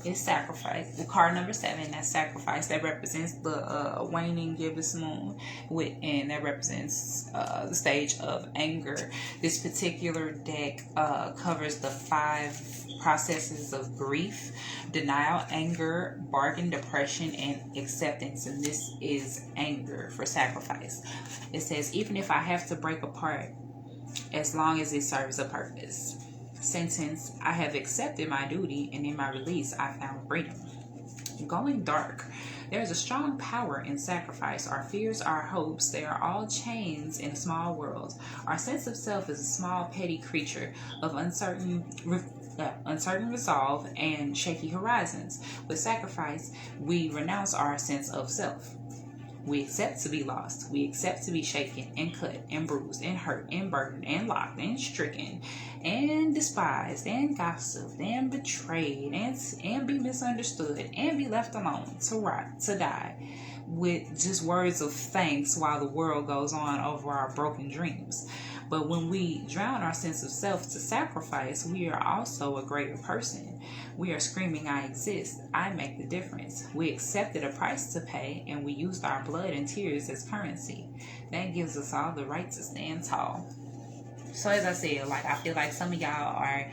Speaker 1: is Sacrifice. The card number 7, that's Sacrifice. That represents the waning gibbous moon, and that represents the stage of anger. This particular deck covers the 5 processes of grief: denial, anger, bargain, depression, and acceptance. And this is anger for Sacrifice. It says, even if I have to break apart, as long as it serves a purpose. Sentence, I have accepted my duty, and in my release I found freedom. Going dark. There is a strong power in sacrifice. Our fears, our hopes, they are all chains in a small world. Our sense of self is a small, petty creature of uncertain resolve and shaky horizons. With sacrifice, we renounce our sense of self. We accept to be lost. We accept to be shaken and cut and bruised and hurt and burdened and locked and stricken and despised and gossiped and betrayed and be misunderstood and be left alone to rot, to die, with just words of thanks while the world goes on over our broken dreams. But when we drown our sense of self to sacrifice, we are also a greater person. We are screaming, I exist. I make the difference. We accepted a price to pay, and we used our blood and tears as currency. That gives us all the right to stand tall. So as I said, like, I feel like some of y'all are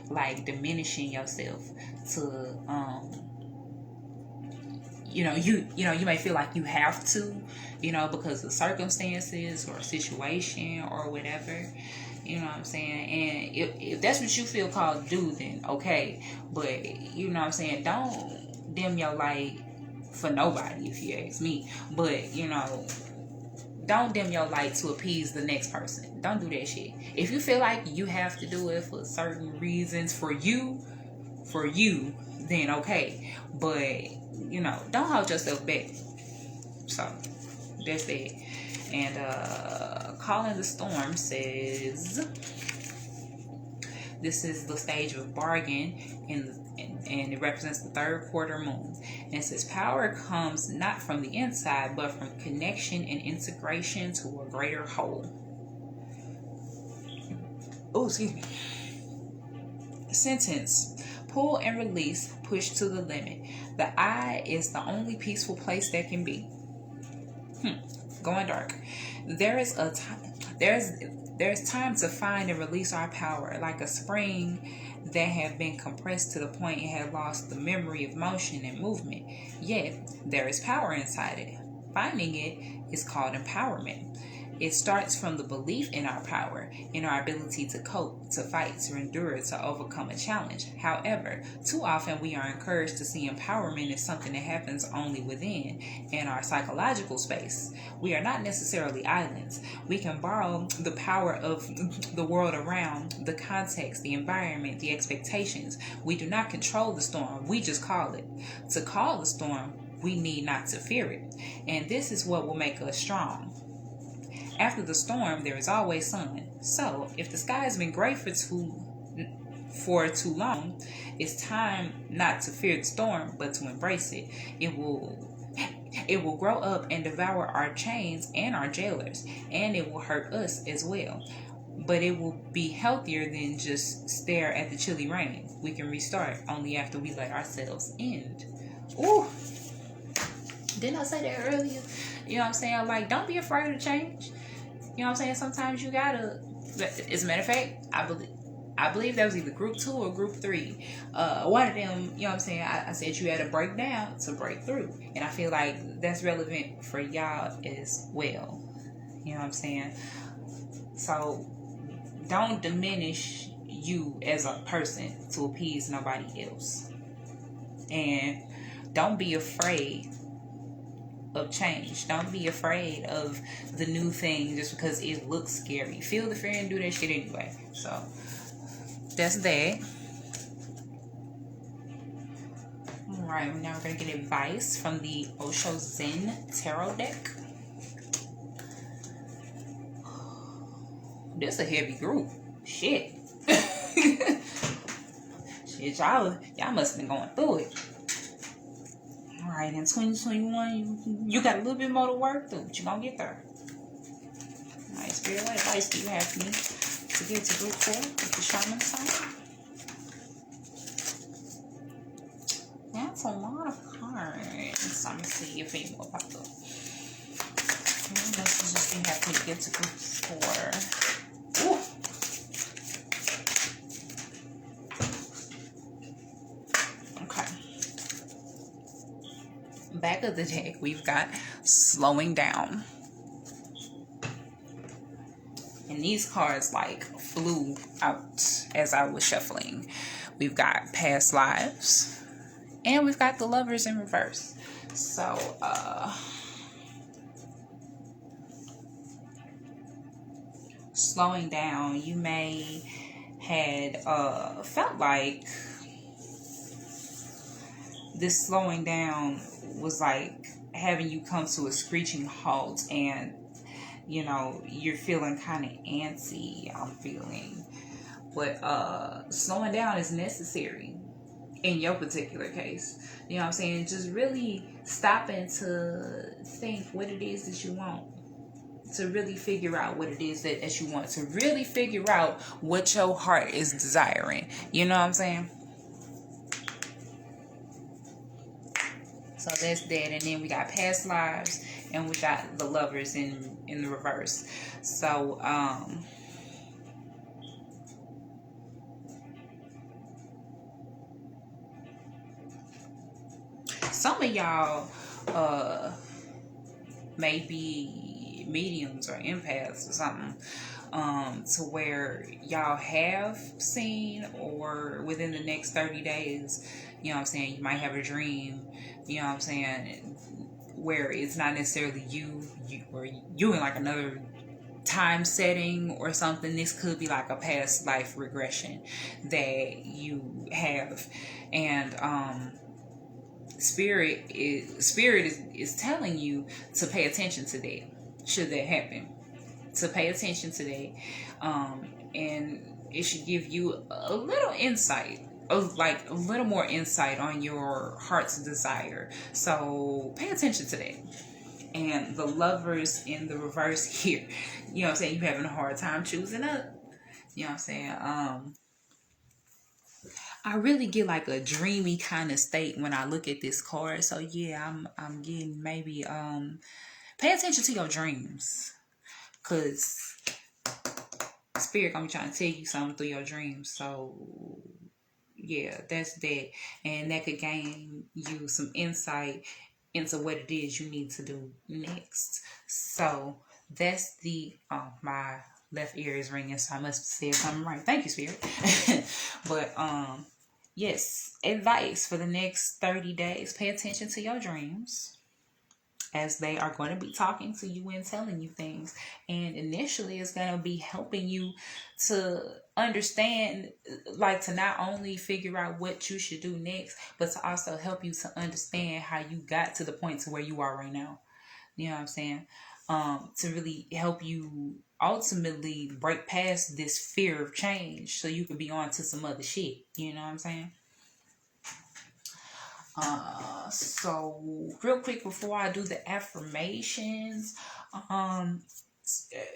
Speaker 1: like diminishing yourself to you may feel like you have to, because of circumstances or situation or whatever. You know what I'm saying? And if that's what you feel called to do, then okay. But you know what I'm saying, don't dim your light for nobody, if you ask me. But don't dim your light to appease the next person. Don't do that shit. If you feel like you have to do it for certain reasons for you, then okay. But don't hold yourself back. So that's it. And Calling the Storm says this is the stage of bargain, and it represents the third quarter moon. And it says power comes not from the inside, but from connection and integration to a greater whole. Oh, excuse me. Sentence: pull and release, push to the limit. The eye is the only peaceful place that can be. Going dark. There's time to find and release our power, like a spring that had been compressed to the point it had lost the memory of motion and movement. Yet there is power inside it. Finding it is called empowerment. It starts from the belief in our power, in our ability to cope, to fight, to endure, to overcome a challenge. However, too often we are encouraged to see empowerment as something that happens only within, in our psychological space. We are not necessarily islands. We can borrow the power of the world around, the context, the environment, the expectations. We do not control the storm. We just call it. To call the storm, we need not to fear it. And this is what will make us strong. After the storm, there is always sun. So, if the sky has been gray for too long, it's time not to fear the storm, but to embrace it. It will grow up and devour our chains and our jailers, and it will hurt us as well. But it will be healthier than just stare at the chilly rain. We can restart only after we let ourselves end. Ooh! Didn't I say that earlier? You know what I'm saying? Like, don't be afraid of change. You know what I'm saying? Sometimes you gotta. As a matter of fact, I believe that was either group 2 or group 3. One of them, you know what I'm saying? I said you had to break down to break through. And I feel like that's relevant for y'all as well. You know what I'm saying? So don't diminish you as a person to appease nobody else. And don't be afraid of change. Don't be afraid of the new thing just because it looks scary. Feel the fear and do that shit anyway. So that's that. Alright, now we're gonna get advice from the Osho Zen Tarot deck. This a heavy group. Shit. Shit, y'all must have been going through it. Alright, in 2021, you got a little bit more to work through, but you're going to get there. Alright, Spirit, what advice do you have for me to get to group 4 with the Shaman sign? That's a lot of cards. I'm going to see if any more pop up. What messages do you have for me to get to group 4? Ooh! Back of the deck, we've got slowing down, and these cards like flew out as I was shuffling. We've got past lives, and we've got the Lovers in reverse. So slowing down, you may had felt like this slowing down was like having you come to a screeching halt, and you're feeling kind of antsy. I'm feeling, but slowing down is necessary in your particular case. You know what I'm saying? Just really stopping to think what it is that you want, to really figure out what it is that you want, to really figure out what your heart is desiring. You know what I'm saying? So that's that. And then we got past lives, and we got the Lovers in the reverse. So some of y'all may be mediums or empaths or something, to where y'all have seen, or within the next 30 days, you know what I'm saying, you might have a dream, you know what I'm saying, where it's not necessarily you or you in like another time setting or something. This could be like a past life regression that you have. And spirit is telling you to pay attention to that, should that happen, to pay attention to that. And it should give you a little insight, like a little more insight on your heart's desire. So pay attention to that. And the Lovers in the reverse here, you know what I'm saying, you're having a hard time choosing up, you know what I'm saying. I really get like a dreamy kind of state when I look at this card. So yeah, I'm getting maybe pay attention to your dreams, cause spirit gonna be trying to tell you something through your dreams. So yeah, that's that. And that could gain you some insight into what it is you need to do next. So that's the my left ear is ringing, so I must have said something right. Thank you, spirit. But yes, advice for the next 30 days. Pay attention to your dreams, as they are going to be talking to you and telling you things. And initially, it's going to be helping you to understand, like to not only figure out what you should do next, but to also help you to understand how you got to the point to where you are right now. You know what I'm saying? To really help you ultimately break past this fear of change so you can be on to some other shit. You know what I'm saying? So real quick before I do the affirmations,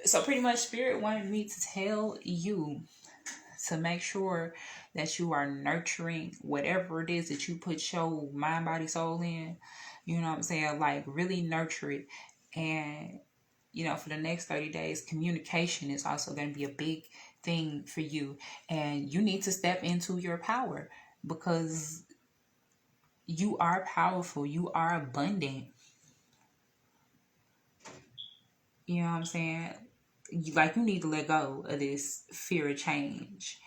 Speaker 1: so pretty much spirit wanted me to tell you to make sure that you are nurturing whatever it is that you put your mind, body, soul in. You know what I'm saying? Like really nurture it. And you know, for the next 30 days, communication is also going to be a big thing for you. And you need to step into your power, because you are powerful. You are abundant. You know what I'm saying? You need to let go of this fear of change.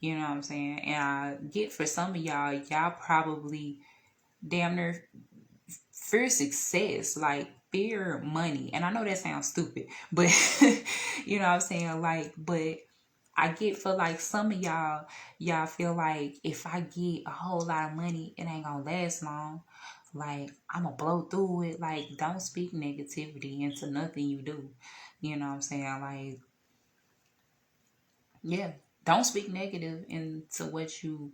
Speaker 1: You know what I'm saying? And I get, for some of y'all probably damn near fear success, like fear money. And I know that sounds stupid, but you know what I'm saying? Like, but I get, for like some of y'all feel like if I get a whole lot of money, it ain't gonna last long. Like, I'm gonna blow through it. Like, don't speak negativity into nothing you do. You know what I'm saying? Like, yeah, don't speak negative into what you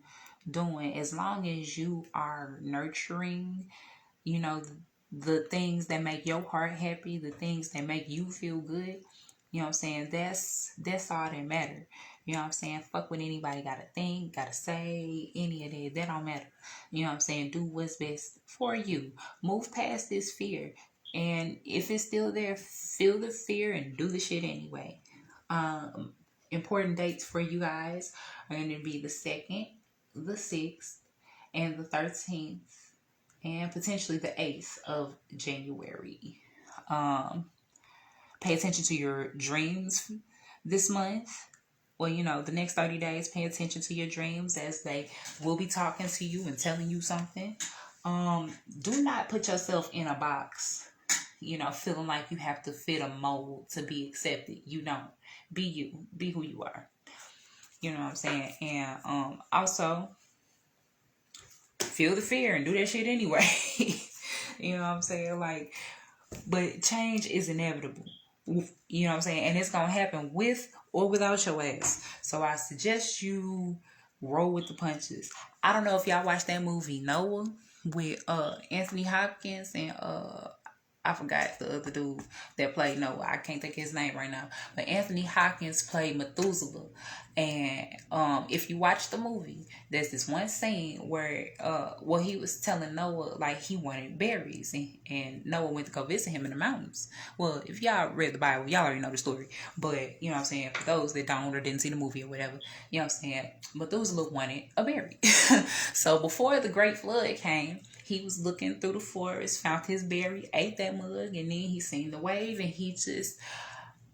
Speaker 1: doing. As long as you are nurturing, you know, the things that make your heart happy, the things that make you feel good, you know what I'm saying? That's all that matter. You know what I'm saying? Fuck what anybody gotta think, gotta say, any of that. That don't matter. You know what I'm saying? Do what's best for you. Move past this fear. And if it's still there, feel the fear and do the shit anyway. Important dates for you guys are going to be the 2nd, the 6th, and the 13th, and potentially the 8th of January. Pay attention to your dreams this month. Well, you know, the next 30 days, pay attention to your dreams, as they will be talking to you and telling you something. Do not put yourself in a box, you know, feeling like you have to fit a mold to be accepted. You don't. Be you. Be who you are. You know what I'm saying? And also, feel the fear and do that shit anyway. You know what I'm saying? Like, but change is inevitable. You know what I'm saying? And it's going to happen with or without your ass. So I suggest you roll with the punches. I don't know if y'all watched that movie Noah with Anthony Hopkins and I forgot the other dude that played Noah. I can't think of his name right now. But Anthony Hopkins played Methuselah. And if you watch the movie, there's this one scene where he was telling Noah like he wanted berries, and Noah went to go visit him in the mountains. Well, if y'all read the Bible, y'all already know the story. But you know what I'm saying, for those that don't or didn't see the movie or whatever, you know what I'm saying, Methuselah wanted a berry. So before the great flood came, He was looking through the forest, found his berry, ate that mug, and then he seen the wave, and he just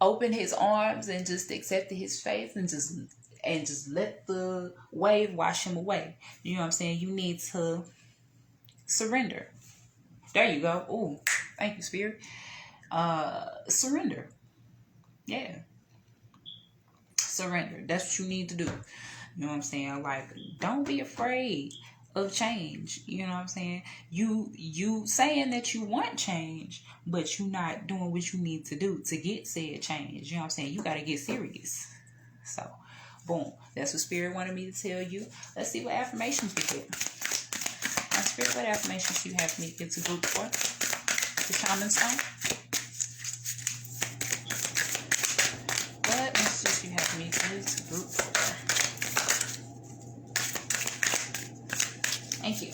Speaker 1: opened his arms and just accepted his faith and just let the wave wash him away. You know what I'm saying? You need to surrender. There you go. Ooh, thank you, Spirit. Surrender. Yeah. Surrender. That's what you need to do. You know what I'm saying? Like, don't be afraid of change. You know what I'm saying? You saying that you want change, but you not doing what you need to do to get said change. You know what I'm saying? You got to get serious. So, boom. That's what Spirit wanted me to tell you. Let's see what affirmations we get. Now, Spirit, what affirmations you have me get to group for? The Shaman Stone. What messages you have me get to group for? Thank you.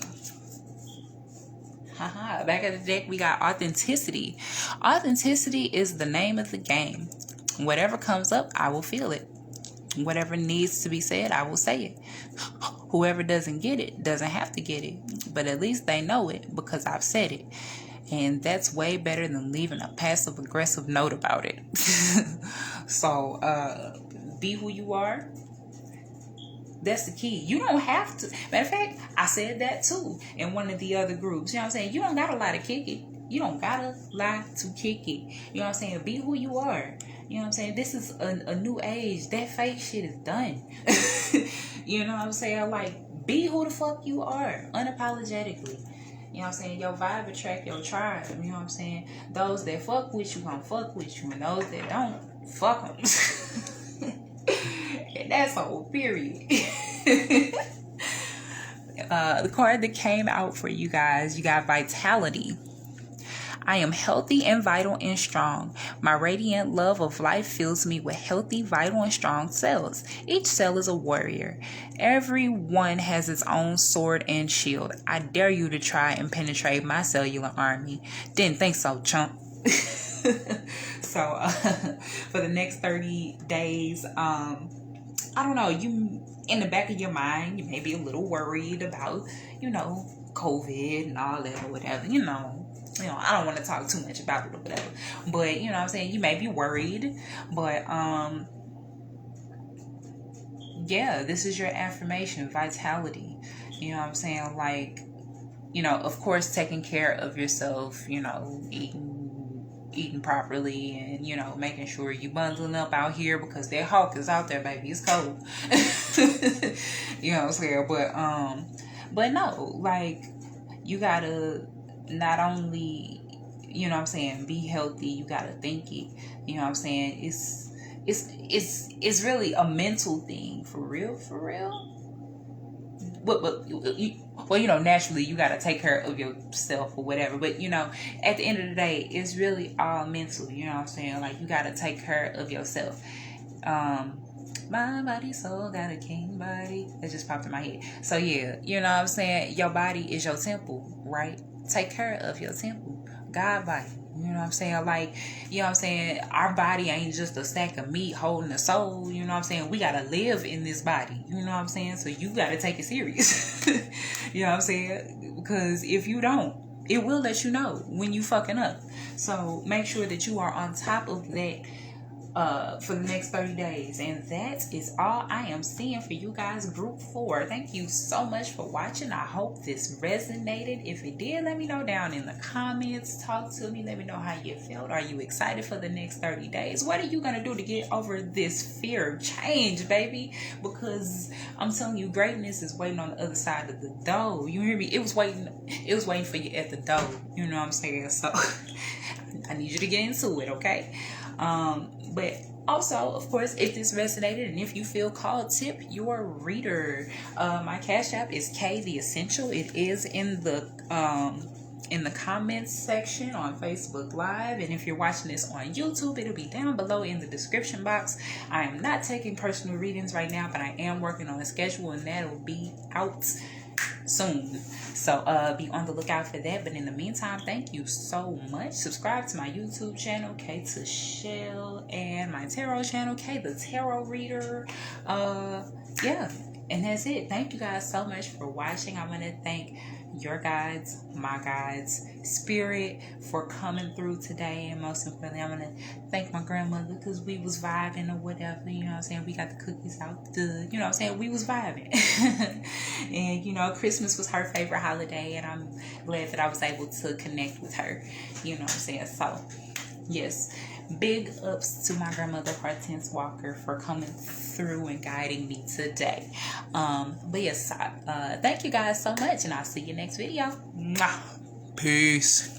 Speaker 1: Haha. Back of the deck, we got authenticity. Authenticity is the name of the game. Whatever comes up, I will feel it. Whatever needs to be said, I will say it. Whoever doesn't get it doesn't have to get it, but at least they know it because I've said it. And that's way better than leaving a passive aggressive note about it. So, be who you are. That's the key. You don't have to. Matter of fact, I said that too in one of the other groups. You know what I'm saying? You don't got a lot to kick it. You don't got a lot to kick it. You know what I'm saying? Be who you are. You know what I'm saying? This is a new age. That fake shit is done. You know what I'm saying? Like, be who the fuck you are. Unapologetically. You know what I'm saying? Your vibe attract your tribe. You know what I'm saying? Those that fuck with you gonna fuck with you. And those that don't, fuck them. And that's whole period. The card that came out for you guys, you got vitality. I am healthy and vital and strong. My radiant love of life fills me with healthy, vital, and strong cells. Each cell is a warrior. Everyone has its own sword and shield. I dare you to try and penetrate my cellular army. Didn't think so, chump. So, for the next 30 days, I don't know, you, in the back of your mind, you may be a little worried about, COVID and all that or whatever, I don't want to talk too much about it or whatever, but, you know what I'm saying, you may be worried, but, yeah, this is your affirmation, vitality, you know what I'm saying, like, of course, taking care of yourself, eating properly and, making sure you bundling up out here because that hawk is out there, baby. It's cold. You know what I'm saying? But no, like, you gotta not only, be healthy, you gotta think it. You know what I'm saying? It's really a mental thing, for real. Well, naturally you got to take care of yourself or whatever. But, at the end of the day, it's really all mental. You know what I'm saying? Like, you got to take care of yourself. My body, soul, got a king body. It just popped in my head. So, yeah, you know what I'm saying? Your body is your temple, right? Take care of your temple. God body. You know what I'm saying? Like, you know what I'm saying? Our body ain't just a sack of meat holding a soul. You know what I'm saying? We got to live in this body. You know what I'm saying? So you got to take it serious. You know what I'm saying? Because if you don't, it will let you know when you fucking up. So make sure that you are on top of that for the next 30 days. And that is all I am seeing for you guys, group 4. Thank you so much for watching. I hope this resonated. If it did, let me know down in the comments. Talk to me. Let me know how you felt. Are you excited for the next 30 days? What are you going to do to get over this fear of change, baby? Because I'm telling you, greatness is waiting on the other side of the door. You hear me? It was waiting for you at the door. You know what I'm saying? So I need you to get into it, okay? But also, of course, if this resonated and if you feel called, tip your reader. My Cash App is K the Essential. It is in the comments section on Facebook Live. And if you're watching this on YouTube, it'll be down below in the description box. I am not taking personal readings right now, but I am working on a schedule and that'll be out soon. So be on the lookout for that. But in the meantime, thank you so much. Subscribe to my YouTube channel, K to Shell, and my tarot channel, K the Tarot Reader. Yeah, and that's it. Thank you guys so much for watching. I want to thank your guides, my guides, spirit for coming through today. And most importantly, I'm gonna thank my grandmother because we was vibing or whatever, you know what I'm saying? We got the cookies out good, you know what I'm saying? We was vibing. And you know, Christmas was her favorite holiday, and I'm glad that I was able to connect with her, you know what I'm saying? So yes, big ups to my grandmother Hortense Walker for coming through and guiding me today. But yes, thank you guys so much, and I'll see you next video. Mwah. Peace.